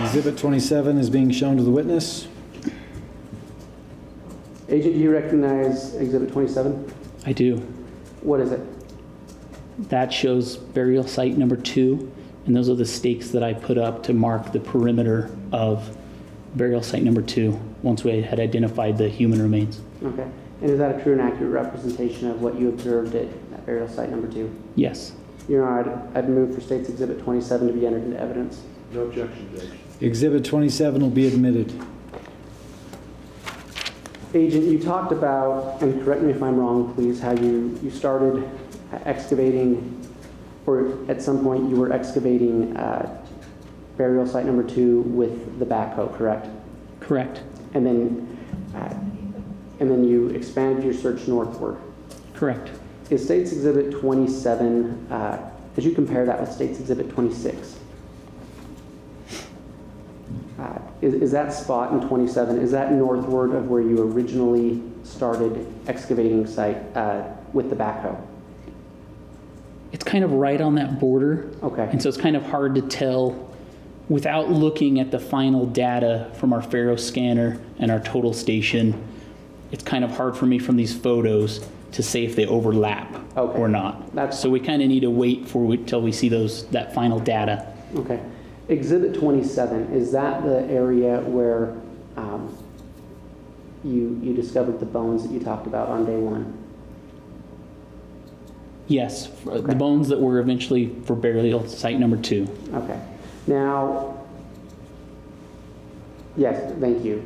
Exhibit 27 is being shown to the witness.
Agent, do you recognize Exhibit 27?
I do.
What is it?
That shows burial site number 2, and those are the stakes that I put up to mark the perimeter of burial site number 2 once we had identified the human remains.
Okay. And is that a true and accurate representation of what you observed at burial site number 2?
Yes.
Your Honor, I'd move for State's Exhibit 27 to be entered into evidence.
No objection, Judge.
Exhibit 27 will be admitted.
Agent, you talked about, and correct me if I'm wrong, please, how you started excavating, or at some point you were excavating burial site number 2 with the backhoe, correct?
Correct.
And then you expanded your search northward.
Correct.
Is State's Exhibit 27, did you compare that with State's Exhibit 26? Is that spot in 27, is that northward of where you originally started excavating site with the backhoe?
It's kind of right on that border.
Okay.
And so it's kind of hard to tell without looking at the final data from our Faro scanner and our total station. It's kind of hard for me from these photos to say if they overlap
Okay.
or not.
That's-
So we kind of need to wait till we see that final data.
Okay. Exhibit 27, is that the area where you discovered the bones that you talked about on day 1?
Yes, the bones that were eventually for burial site number 2.
Okay. Now, yes, thank you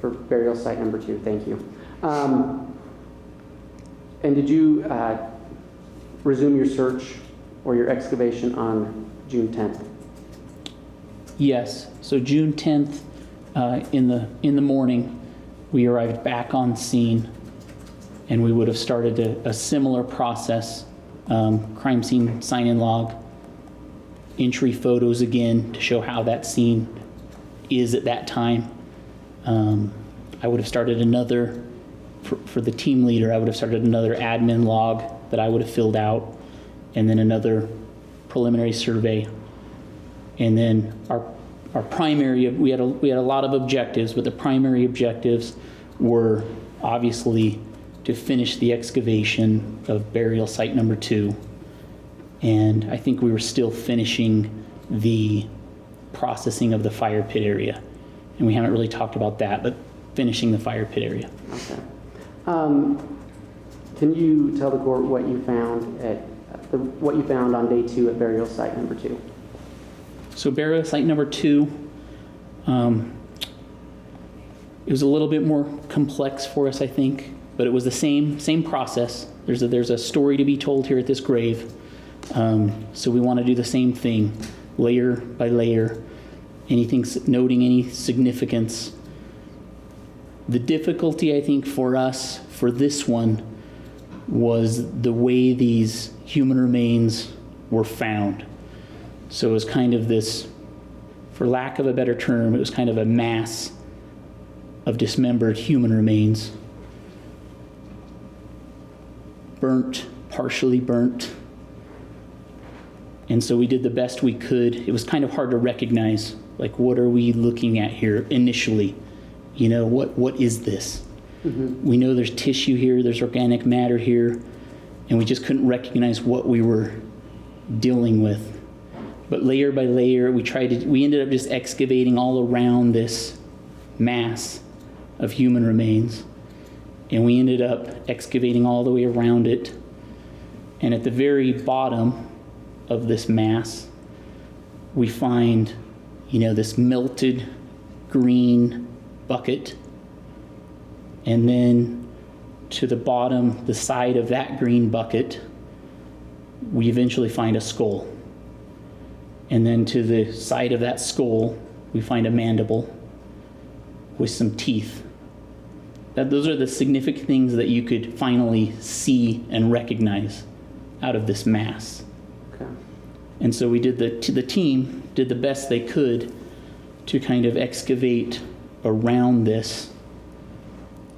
for burial site number 2. Thank you. And did you resume your search or your excavation on June 10th?
Yes. So June 10th, in the morning, we arrived back on scene, and we would have started a similar process: crime scene sign-in log, entry photos again to show how that scene is at that time. I would have started another for the team leader. I would have started another admin log that I would have filled out, and then another preliminary survey. And then our primary, we had a lot of objectives, but the primary objectives were obviously to finish the excavation of burial site number 2. And I think we were still finishing the processing of the fire pit area. And we haven't really talked about that, but finishing the fire pit area.
Okay. Can you tell the court what you found on day 2 at burial site number 2?
So burial site number 2, it was a little bit more complex for us, I think, but it was the same process. There's a story to be told here at this grave, so we want to do the same thing, layer by layer, noting any significance. The difficulty, I think, for us for this one was the way these human remains were found. So it was kind of this, for lack of a better term, it was kind of a mass of dismembered human remains. Burnt, partially burnt. And so we did the best we could. It was kind of hard to recognize, like, what are we looking at here initially? You know, what is this? Mm-hmm. We know there's tissue here, there's organic matter here, and we just couldn't recognize what we were dealing with. But layer by layer, we ended up just excavating all around this mass of human remains. And we ended up excavating all the way around it. And at the very bottom of this mass, we find, this melted green bucket. And then to the bottom, the side of that green bucket, we eventually find a skull. And then to the side of that skull, we find a mandible with some teeth. Those are the significant things that you could finally see and recognize out of this mass.
Okay.
And so we did the team did the best they could to kind of excavate around this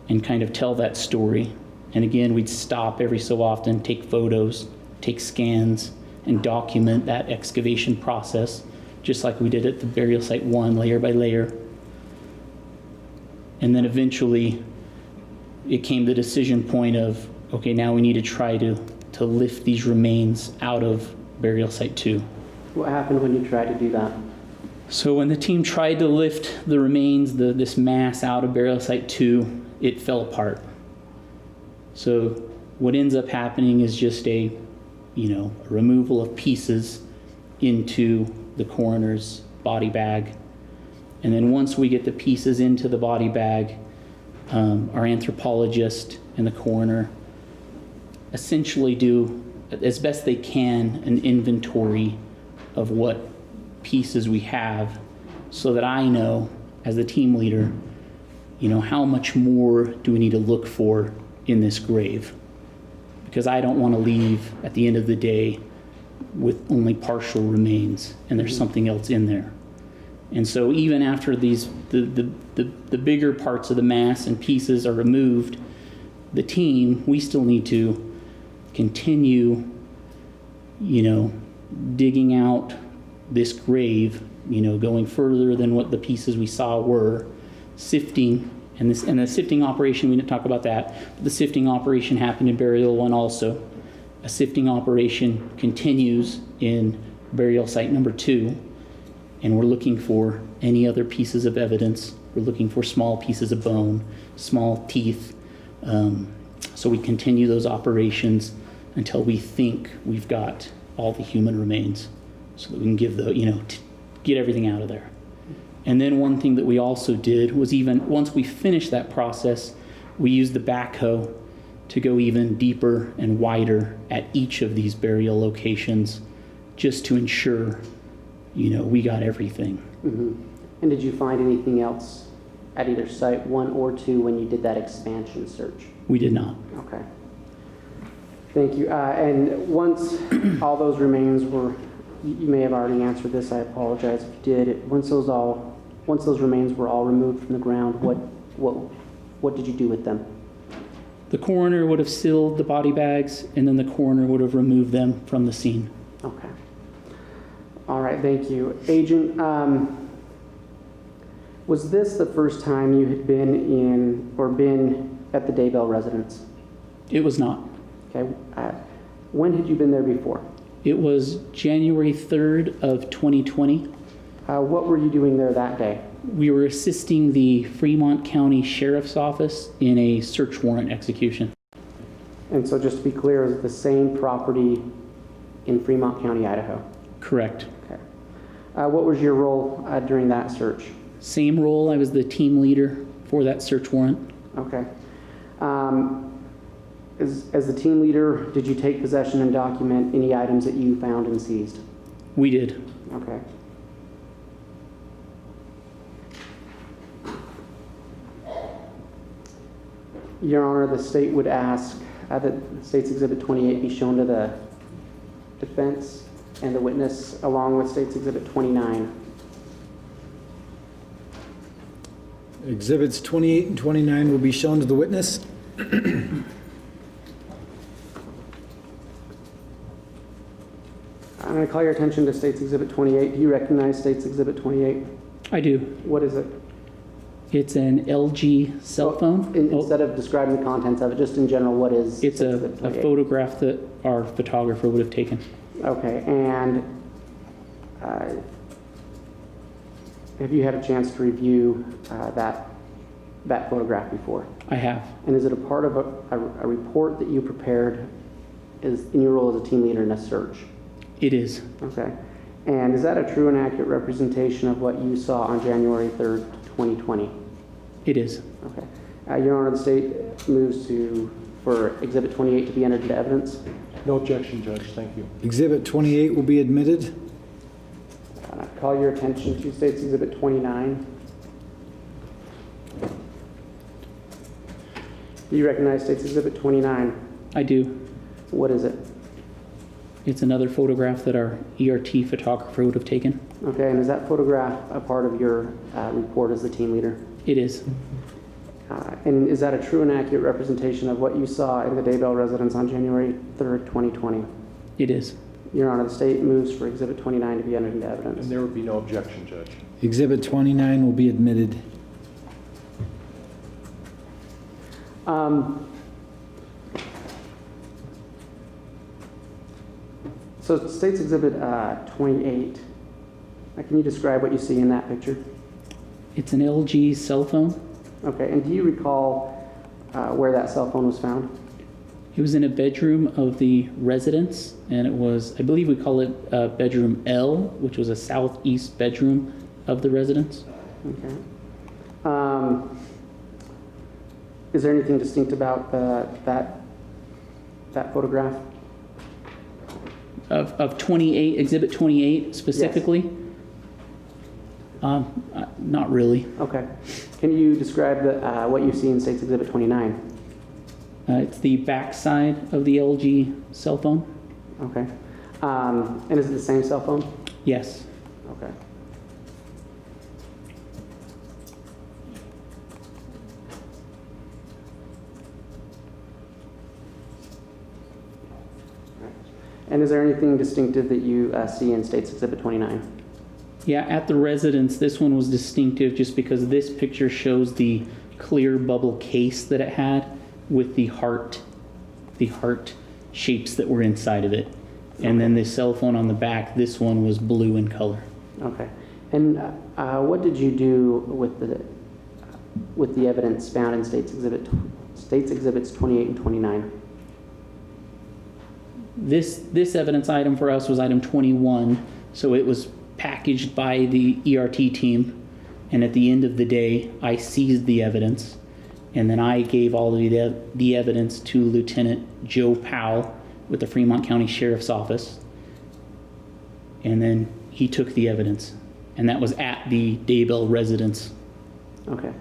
and kind of tell that story. And again, we'd stop every so often, take photos, take scans, and document that excavation process, just like we did at the burial site 1, layer by layer. And then eventually it came the decision point of, okay, now we need to try to lift these remains out of burial site 2.
What happened when you tried to do that?
So when the team tried to lift the remains, this mass out of burial site 2, it fell apart. So what ends up happening is just a removal of pieces into the coroner's body bag. And then once we get the pieces into the body bag, our anthropologist and the coroner essentially do, as best they can, an inventory of what pieces we have, so that I know, as the team leader, how much more do we need to look for in this grave? Because I don't want to leave at the end of the day with only partial remains and there's something else in there. And so even after the bigger parts of the mass and pieces are removed, the team, we still need to continue, digging out this grave, going further than what the pieces we saw were, sifting, and the sifting operation, we didn't talk about that, but the sifting operation happened in burial 1 also. A sifting operation continues in burial site number 2. And we're looking for any other pieces of evidence. We're looking for small pieces of bone, small teeth. So we continue those operations until we think we've got all the human remains, so that we can give get everything out of there. And then one thing that we also did was, even once we finished that process, we used the backhoe to go even deeper and wider at each of these burial locations, just to ensure we got everything.
Mm-hmm. And did you find anything else at either site 1 or 2 when you did that expansion search?
We did not.
Okay. Thank you. And once all those remains were, you may have already answered this, I apologize if you did. Once those remains were all removed from the ground, what did you do with them?
The coroner would have sealed the body bags, and then the coroner would have removed them from the scene.
Okay. All right, thank you. Agent, was this the first time you had been at the Daybell residence?
It was not.
Okay. When had you been there before?
It was January 3rd of 2020.
What were you doing there that day?
We were assisting the Fremont County Sheriff's Office in a search warrant execution.
And so just to be clear, is it the same property in Fremont County, Idaho?
Correct.
Okay. What was your role during that search?
Same role. I was the team leader for that search warrant.
Okay. As the team leader, did you take possession and document any items that you found and seized?
We did.
Okay. Your Honor, the state would ask that State's Exhibit 28 be shown to the defense and the witness, along with State's Exhibit 29.
Exhibits 28 and 29 will be shown to the witness.
I'm going to call your attention to State's Exhibit 28. Do you recognize State's Exhibit 28?
I do.
What is it?
It's an LG cell phone.
Instead of describing the contents of it, just in general, what is
It's a
Exhibit 28?
photograph that our photographer would have taken.
Okay, and have you had a chance to review that photograph before?
I have.
And is it a part of a report that you prepared in your role as a team leader in a search?
It is.
Okay. And is that a true and accurate representation of what you saw on January 3rd, 2020?
It is.
Okay. Your Honor, the state moves for Exhibit 28 to be entered into evidence.
No objection, Judge. Thank you.
Exhibit 28 will be admitted.
Call your attention to State's Exhibit 29. Do you recognize State's Exhibit 29?
I do.
What is it?
It's another photograph that our ERT photographer would have taken.
Okay, and is that photograph a part of your report as the team leader?
It is.
And is that a true and accurate representation of what you saw in the Daybell residence on January 3rd, 2020?
It is.
Your Honor, the state moves for Exhibit 29 to be entered into evidence.
And there would be no objection, Judge.
Exhibit 29 will be admitted.
So State's Exhibit 28, can you describe what you see in that picture?
It's an LG cell phone.
Okay, and do you recall where that cell phone was found?
It was in a bedroom of the residence, and it was, I believe we call it bedroom L, which was a southeast bedroom of the residence.
Okay. Is there anything distinct about that photograph?
Of 28, Exhibit 28 specifically?
Yes.
Not really.
Okay. Can you describe what you see in State's Exhibit 29?
It's the back side of the LG cell phone.
Okay. And is it the same cell phone?
Yes.
Okay. And is there anything distinctive that you see in State's Exhibit 29?
Yeah, at the residence, this one was distinctive just because this picture shows the clear bubble case that it had with the heart shapes that were inside of it. And then the cell phone on the back, this one was blue in color.
Okay. And what did you do with the evidence found in State's Exhibits 28 and 29?
This evidence item for us was item 21, so it was packaged by the ERT team, and at the end of the day, I seized the evidence, and then I gave all of the evidence to Lieutenant Joe Powell with the Fremont County Sheriff's Office, and then he took the evidence, and that was at the Daybell residence.
Okay.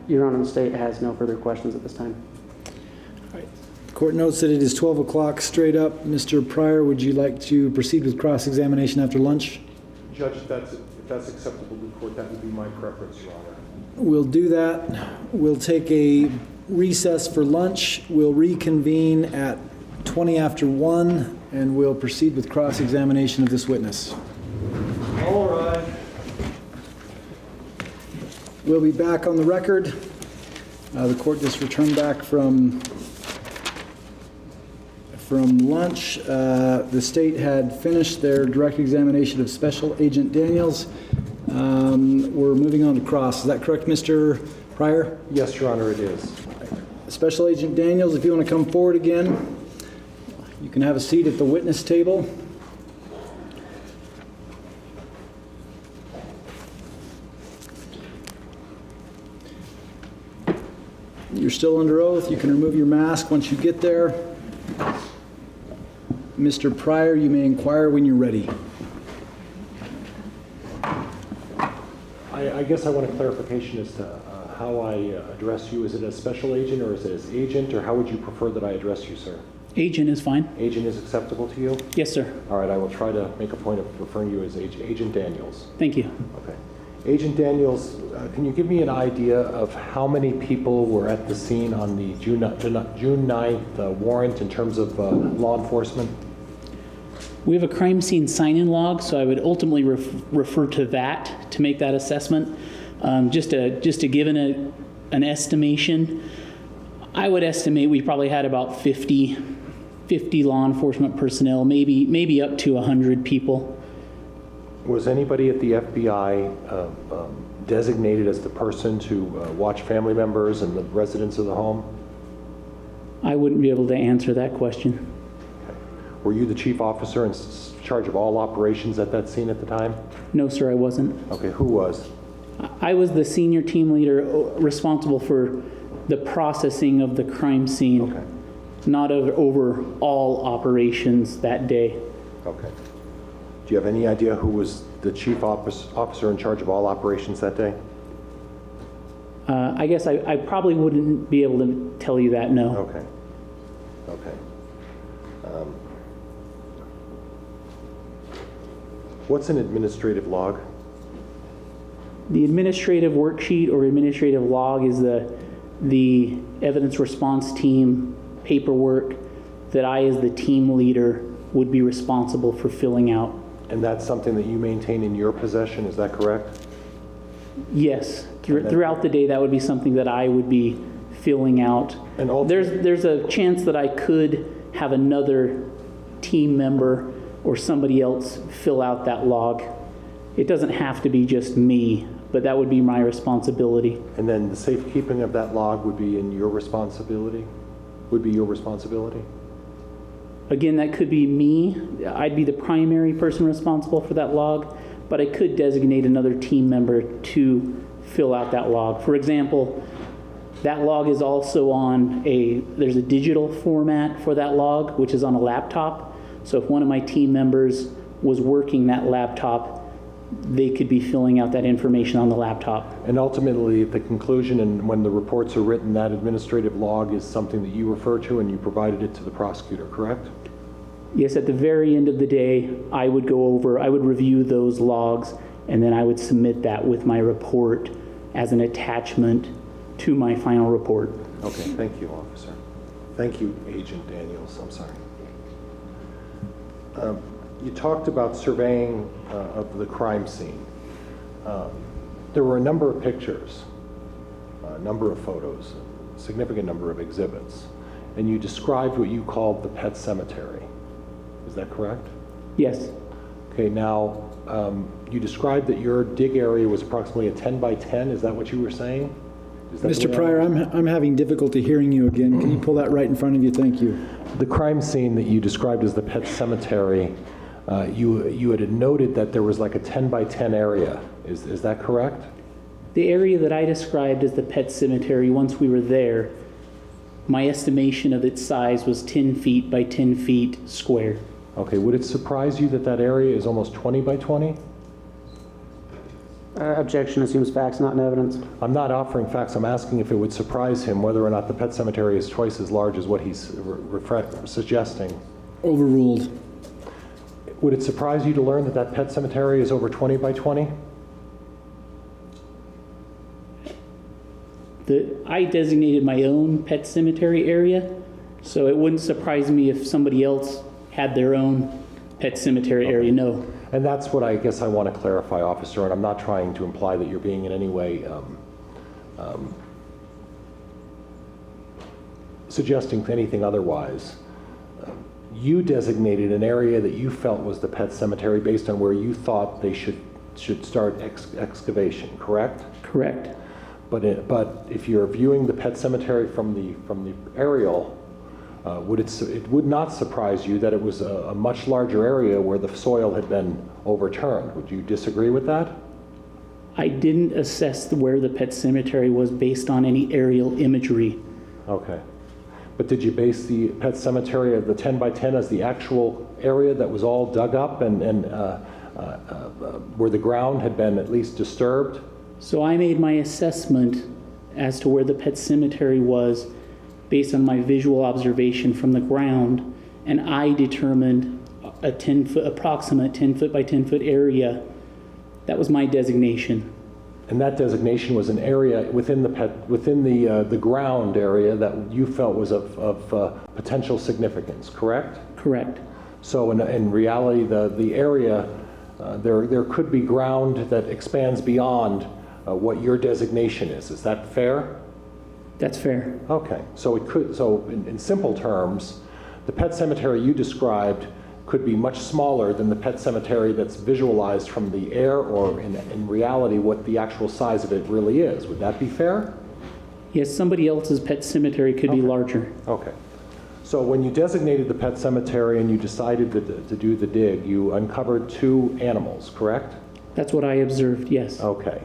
Your Honor, the state has no further questions at this time.
Court notes that it is 12 o'clock straight up. Mr. Pryor, would you like to proceed with cross-examination after lunch?
Judge, if that's acceptable to the court, that would be my preference, Your Honor.
We'll do that. We'll take a recess for lunch. We'll reconvene at 20 after 1, and we'll proceed with cross-examination of this witness.
All right.
We'll be back on the record. The court just returned back from lunch. The state had finished their direct examination of Special Agent Daniels. We're moving on to cross. Is that correct, Mr. Pryor?
Yes, Your Honor, it is.
Special Agent Daniels, if you want to come forward again, you can have a seat at the witness table. You're still under oath. You can remove your mask once you get there. Mr. Pryor, you may inquire when you're ready.
I guess I want a clarification as to how I address you. Is it as special agent or is it as agent, or how would you prefer that I address you, sir?
Agent is fine.
Agent is acceptable to you?
Yes, sir.
All right, I will try to make a point of referring you as Agent Daniels.
Thank you.
Okay. Agent Daniels, can you give me an idea of how many people were at the scene on the June 9th warrant in terms of law enforcement?
We have a crime scene sign-in log, so I would ultimately refer to that to make that assessment. Just to give an estimation, I would estimate we probably had about 50 law enforcement personnel, maybe up to 100 people.
Was anybody at the FBI designated as the person to watch family members and the residents of the home?
I wouldn't be able to answer that question.
Were you the chief officer in charge of all operations at that scene at the time?
No, sir, I wasn't.
Okay, who was?
I was the senior team leader responsible for the processing of the crime scene,
Okay.
not over all operations that day.
Okay. Do you have any idea who was the chief officer in charge of all operations that day?
I guess I probably wouldn't be able to tell you that, no.
Okay. Okay. What's an administrative log?
The administrative worksheet or administrative log is the evidence response team paperwork that I, as the team leader, would be responsible for filling out.
And that's something that you maintain in your possession, is that correct?
Yes, throughout the day, that would be something that I would be filling out.
And ultimately-
There's a chance that I could have another team member or somebody else fill out that log. It doesn't have to be just me, but that would be my responsibility.
And then the safekeeping of that log would be in your responsibility? Would be your responsibility?
Again, that could be me. I'd be the primary person responsible for that log, but I could designate another team member to fill out that log. For example, that log is also on there's a digital format for that log, which is on a laptop. So if one of my team members was working that laptop, they could be filling out that information on the laptop.
And ultimately, at the conclusion and when the reports are written, that administrative log is something that you refer to and you provided it to the prosecutor, correct?
Yes, at the very end of the day, I would review those logs, and then I would submit that with my report as an attachment to my final report.
Okay, thank you, officer. Thank you, Agent Daniels, I'm sorry. You talked about surveying of the crime scene. There were a number of pictures, a number of photos, a significant number of exhibits, and you described what you called the pet cemetery. Is that correct?
Yes,
Okay, now, you described that your dig area was approximately a 10 by 10. Is that what you were saying? Is that the
Mr.
way I-
Pryor, I'm having difficulty hearing you again. Can you pull that right in front of you? Thank you.
The crime scene that you described as the pet cemetery, you had noted that there was like a 10 by 10 area. Is that correct?
the area that I described as the pet cemetery, once we were there, my estimation of its size was 10 feet by 10 feet square.
Okay, would it surprise you that that area is almost 20 by 20?
Objection assumes facts, not in evidence.
I'm not offering facts, I'm asking if it would surprise him whether or not the pet cemetery is twice as large as what he's suggesting.
Overruled.
Would it surprise you to learn that that pet cemetery is over 20 by 20?
I designated my own pet cemetery area, so it wouldn't surprise me if somebody else had their own pet cemetery area, no.
And that's what I guess I want to clarify, officer, and I'm not trying to imply that you're being in any way suggesting anything otherwise. You designated an area that you felt was the pet cemetery based on where you thought they should start excavation, correct?
Correct.
But if you're viewing the pet cemetery from the aerial, it would not surprise you that it was a much larger area where the soil had been overturned. Would you disagree with that?
I didn't assess where the pet cemetery was based on any aerial imagery.
Okay. But did you base the pet cemetery of the 10 by 10 as the actual area that was all dug up and where the ground had been at least disturbed?
So I made my assessment as to where the pet cemetery was based on my visual observation from the ground, and I determined a 10-foot, approximate 10 foot by 10 foot area. That was my designation.
And that designation was an area within the ground area that you felt was of potential significance, correct?
Correct.
So in reality, the area, there could be ground that expands beyond what your designation is. Is that fair?
That's fair.
Okay, so in simple terms, the pet cemetery you described could be much smaller than the pet cemetery that's visualized from the air, or in reality what the actual size of it really is. Would that be fair?
Yes, somebody else's pet cemetery could be larger.
Okay. So when you designated the pet cemetery and you decided to do the dig, you uncovered 2 animals, correct?
That's what I observed, yes.
Okay.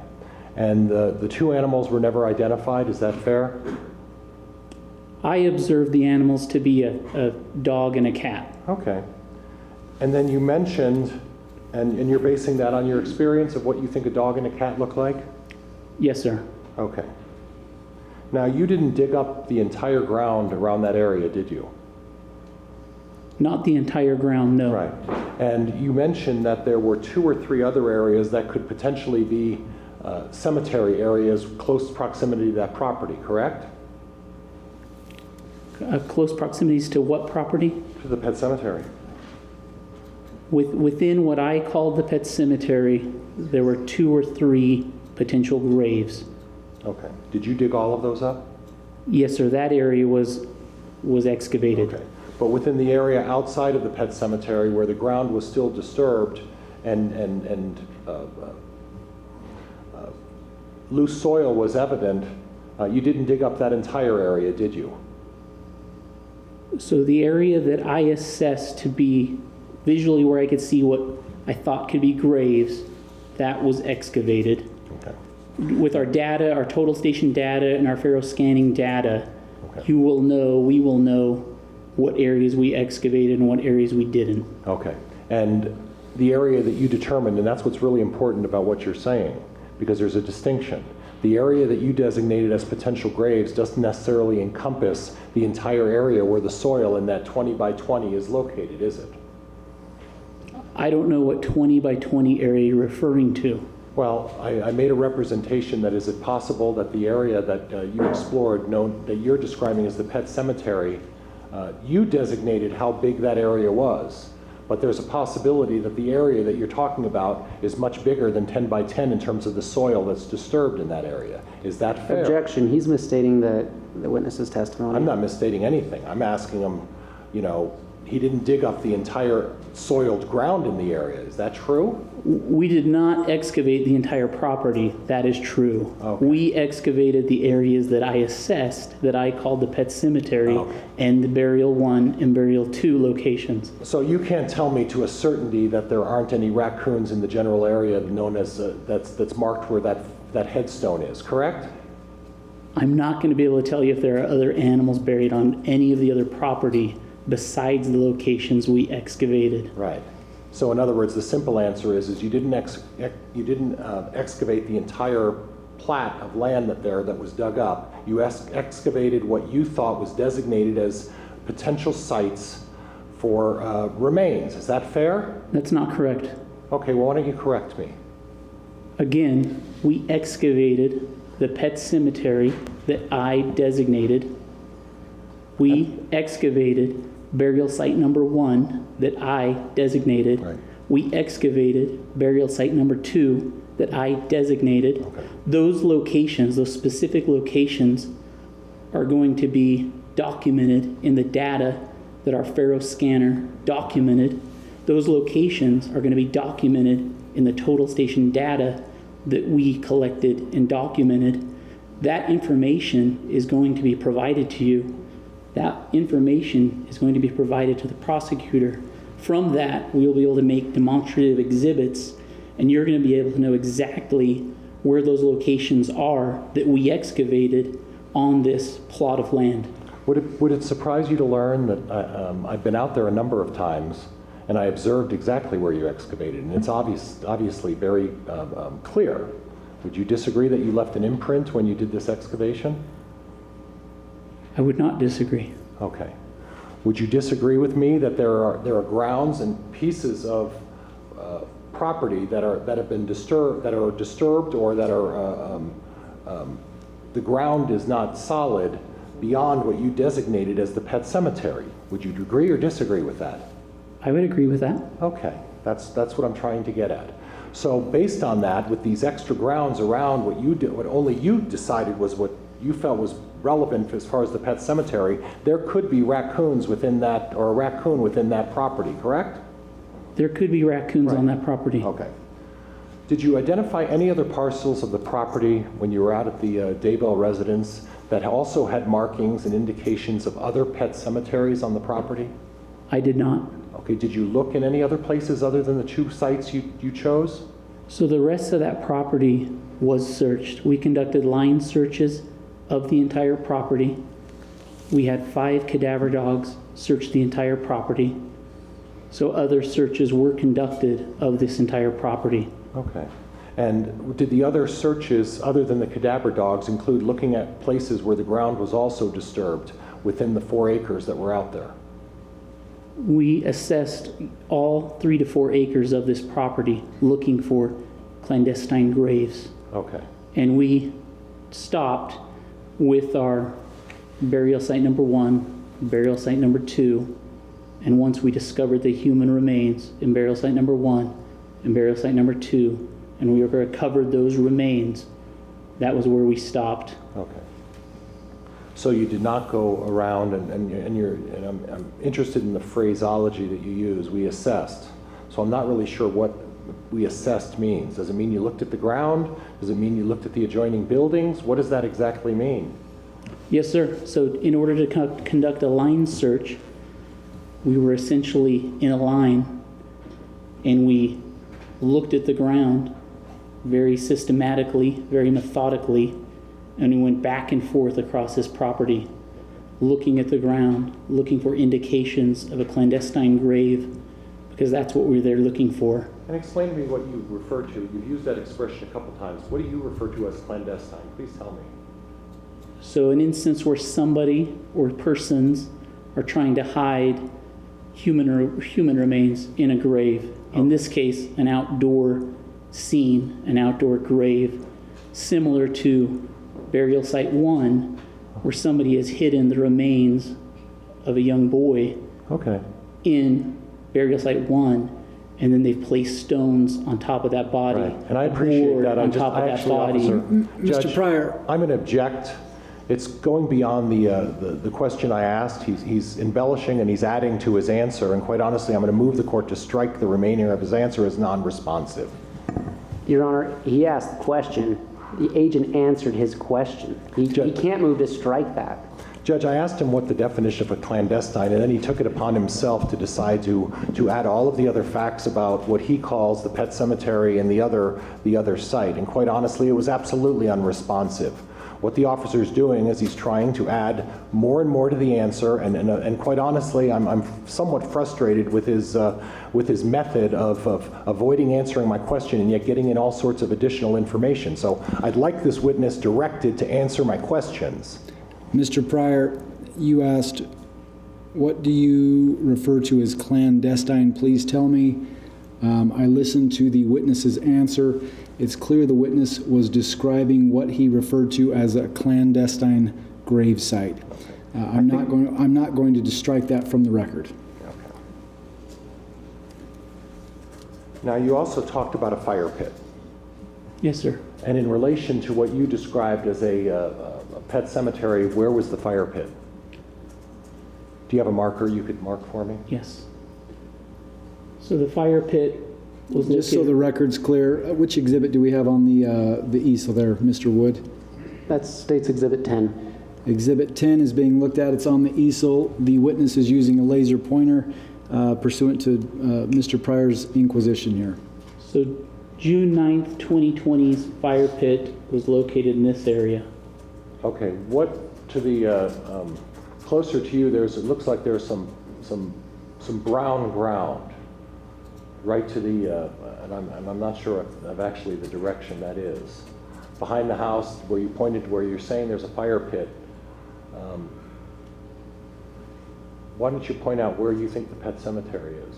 And the two animals were never identified, is that fair?
I observed the animals to be a dog and a cat.
Okay. And then you mentioned, and you're basing that on your experience of what you think a dog and a cat look like?
Yes, sir.
Okay. Now, you didn't dig up the entire ground around that area, did you?
Not the entire ground, no.
Right. And you mentioned that there were 2 or 3 other areas that could potentially be cemetery areas close proximity to that property, correct?
Close proximities to what property?
To the pet cemetery.
Within what I called the pet cemetery, there were 2 or 3 potential graves.
Okay. Did you dig all of those up?
Yes, sir. That area was excavated.
Okay. But within the area outside of the pet cemetery where the ground was still disturbed and loose soil was evident, you didn't dig up that entire area, did you?
So the area that I assessed to be visually where I could see what I thought could be graves, that was excavated.
Okay.
With our data, our total station data, and our Faro scanning data,
Okay.
we will know what areas we excavated and what areas we didn't.
Okay. And the area that you determined, and that's what's really important about what you're saying, because there's a distinction. The area that you designated as potential graves doesn't necessarily encompass the entire area where the soil in that 20 by 20 is located, is it?
I don't know what 20 by 20 area you're referring to.
Well, I made a representation that is it possible that the area that you explored, that you're describing as the pet cemetery, you designated how big that area was. But there's a possibility that the area that you're talking about is much bigger than 10 by 10 in terms of the soil that's disturbed in that area. Is that fair?
Objection, he's misstating the witness's testimony.
I'm not misstating anything. I'm asking him, he didn't dig up the entire soiled ground in the area. Is that true?
We did not excavate the entire property. That is true.
Okay.
We excavated the areas that I assessed, that I called the pet cemetery,
Okay.
and the burial 1 and burial 2 locations.
So you can't tell me to a certainty that there aren't any raccoons in the general area known as, that's marked where that headstone is, correct?
I'm not going to be able to tell you if there are other animals buried on any of the other property besides the locations we excavated.
Right. So in other words, the simple answer is you didn't excavate the entire plat of land that was dug up. You excavated what you thought was designated as potential sites for remains. Is that fair?
That's not correct.
Okay, well, why don't you correct me?
Again, we excavated the pet cemetery that I designated. We excavated burial site number 1 that I designated.
Right.
We excavated burial site number 2 that I designated.
Okay.
Those locations, those specific locations, are going to be documented in the data that our Faro scanner documented. Those locations are going to be documented in the total station data that we collected and documented. That information is going to be provided to you. That information is going to be provided to the prosecutor. From that, we will be able to make demonstrative exhibits, and you're going to be able to know exactly where those locations are that we excavated on this plot of land.
Would it surprise you to learn that I've been out there a number of times and I observed exactly where you excavated, and it's obviously very clear. Would you disagree that you left an imprint when you did this excavation?
I would not disagree.
Okay. Would you disagree with me that there are grounds and pieces of property that have been disturbed, or that are the ground is not solid beyond what you designated as the pet cemetery? Would you agree or disagree with that?
I would agree with that.
Okay, that's what I'm trying to get at. So based on that, with these extra grounds around what you did, what only you decided was what you felt was relevant as far as the pet cemetery, there could be raccoons within that, or a raccoon within that property, correct?
There could be raccoons
Right.
on that property.
Okay. Did you identify any other parcels of the property when you were out at the Daybell residence that also had markings and indications of other pet cemeteries on the property?
I did not.
Okay, did you look in any other places other than the 2 sites you chose?
So the rest of that property was searched. We conducted line searches of the entire property. We had 5 cadaver dogs search the entire property. So other searches were conducted of this entire property.
Okay. And did the other searches, other than the cadaver dogs, include looking at places where the ground was also disturbed within the 4 acres that were out there?
We assessed all 3 to 4 acres of this property looking for clandestine graves.
Okay.
And we stopped with our burial site number 1, burial site number 2, and once we discovered the human remains in burial site number 1 and burial site number 2, and we recovered those remains, that was where we stopped.
Okay. So you did not go around, and I'm interested in the phraseology that you use, we assessed. So I'm not really sure what we assessed means. Does it mean you looked at the ground? Does it mean you looked at the adjoining buildings? What does that exactly mean?
Yes, sir. So in order to conduct a line search, we were essentially in a line, and we looked at the ground very systematically, very methodically, and we went back and forth across this property, looking at the ground, looking for indications of a clandestine grave, because that's what we were there looking for.
And explain to me what you refer to. You've used that expression a couple times. What do you refer to as clandestine? Please tell me.
So an instance where somebody or persons are trying to hide human remains in a grave. In this case, an outdoor scene, an outdoor grave, similar to burial site 1, where somebody has hidden the remains of a young boy
Okay.
in burial site 1, and then they've placed stones on top of that body.
Right. And I
a
appreciate
board
that.
on top of that body.
Mr.
Judge,
Pryor.
I'm going to object. It's going beyond the question I asked. He's embellishing and he's adding to his answer. And quite honestly, I'm going to move the court to strike the remainder of his answer as non-responsive.
Your Honor, he asked the question. The agent answered his question. He can't move to strike that.
Judge, I asked him what the definition of a clandestine, and then he took it upon himself to decide to add all of the other facts about what he calls the pet cemetery and the other site. And quite honestly, it was absolutely unresponsive. What the officer's doing is he's trying to add more and more to the answer, and quite honestly, I'm somewhat frustrated with his method of avoiding answering my question and yet getting in all sorts of additional information. So I'd like this witness directed to answer my questions.
Mr. Pryor, you asked, what do you refer to as clandestine? Please tell me. I listened to the witness's answer. It's clear the witness was describing what he referred to as a clandestine grave site. I'm not going to strike that from the record.
Okay. Now, you also talked about a fire pit.
Yes, sir.
And in relation to what you described as a pet cemetery, where was the fire pit? Do you have a marker you could mark for me?
Yes. So the fire pit was
Just so the record's clear, which exhibit do we have on the easel there, Mr. Wood?
That's State's Exhibit 10.
Exhibit 10 is being looked at. It's on the easel. The witness is using a laser pointer pursuant to Mr. Pryor's inquisition here.
So June 9th, 2020's fire pit was located in this area.
Okay, what to the closer to you? It looks like there's some brown ground right to the and I'm not sure of actually the direction that is behind the house where you pointed to where you're saying there's a fire pit. Why don't you point out where you think the pet cemetery is?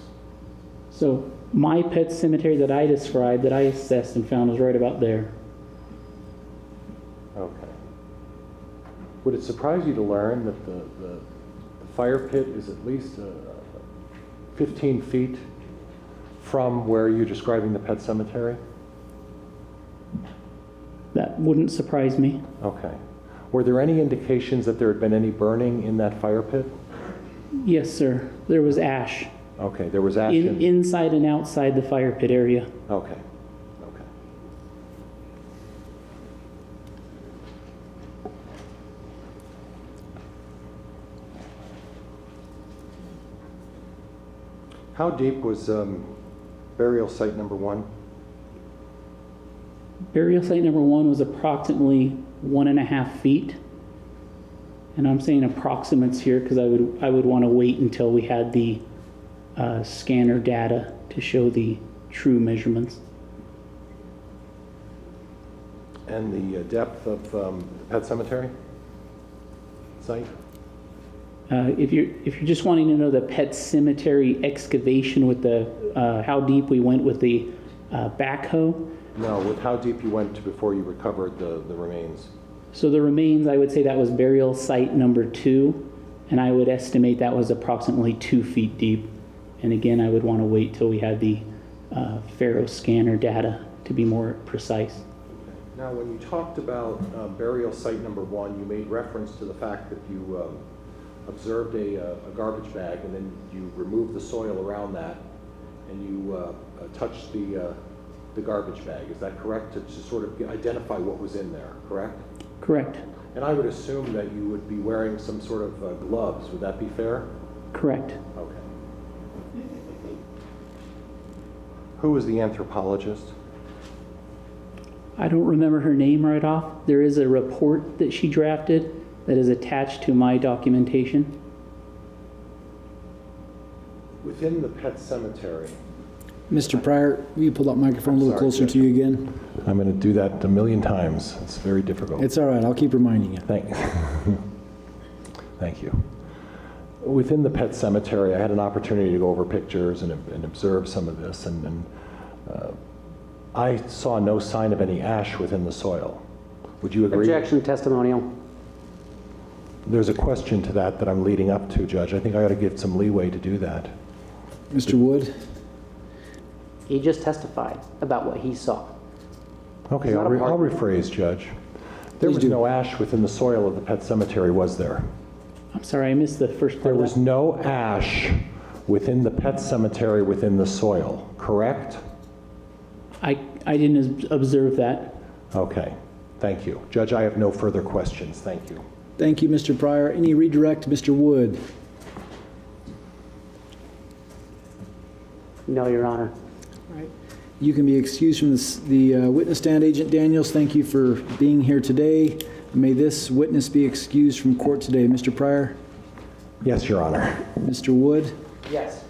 So my pet cemetery that I described, that I assessed and found, was right about there.
Okay. Would it surprise you to learn that the fire pit is at least 15 feet from where you're describing the pet cemetery?
That wouldn't surprise me.
Okay. Were there any indications that there had been any burning in that fire pit?
Yes, sir. There was ash
Okay, there was ash
inside and outside the fire pit area.
Okay. Okay. How deep was burial site number 1?
Burial site number 1 was approximately 1.5 feet. And I'm saying approximates here because I would want to wait until we had the scanner data to show the true measurements.
And the depth of the pet cemetery site?
If you're just wanting to know the pet cemetery excavation with the how deep we went with the backhoe.
No, with how deep you went before you recovered the remains?
So the remains, I would say that was burial site number 2, and I would estimate that was approximately 2 feet deep. And again, I would want to wait till we had the Faro scanner data to be more precise.
Now, when you talked about burial site number 1, you made reference to the fact that you observed a garbage bag, and then you removed the soil around that, and you touched the garbage bag. Is that correct? To sort of identify what was in there, correct?
Correct.
And I would assume that you would be wearing some sort of gloves. Would that be fair?
Correct.
Okay. Who was the anthropologist?
I don't remember her name right off. There is a report that she drafted that is attached to my documentation.
Within the pet cemetery.
Mr. Pryor, will you pull that microphone a little
Sorry,
closer
Judge.
to you again?
I'm going to do that a million times. It's very difficult.
It's all right. I'll keep reminding you.
Thank you. Within the pet cemetery, I had an opportunity to go over pictures and observe some of this, and I saw no sign of any ash within the soil. Would you agree?
Objection, testimonial.
There's a question to that I'm leading up to, Judge. I think I ought to give some leeway to do that.
Mr. Wood?
He just testified about what he saw.
Okay,
It's not a
I'll
part-
rephrase, Judge. There
Please
was
do.
no ash within the soil of the pet cemetery, was there?
I'm sorry, I missed the first part
There
of
was
that.
no ash within the pet cemetery within the soil, correct?
I didn't observe that.
Okay, thank you. Judge, I have no further questions. Thank you.
Thank you, Mr. Pryor. Any redirect, Mr. Wood?
No, Your Honor.
You can be excused from the witness stand. Agent Daniels, thank you for being here today. May this witness be excused from court today. Mr. Pryor?
Yes, Your Honor.
Mr. Wood?
Yes.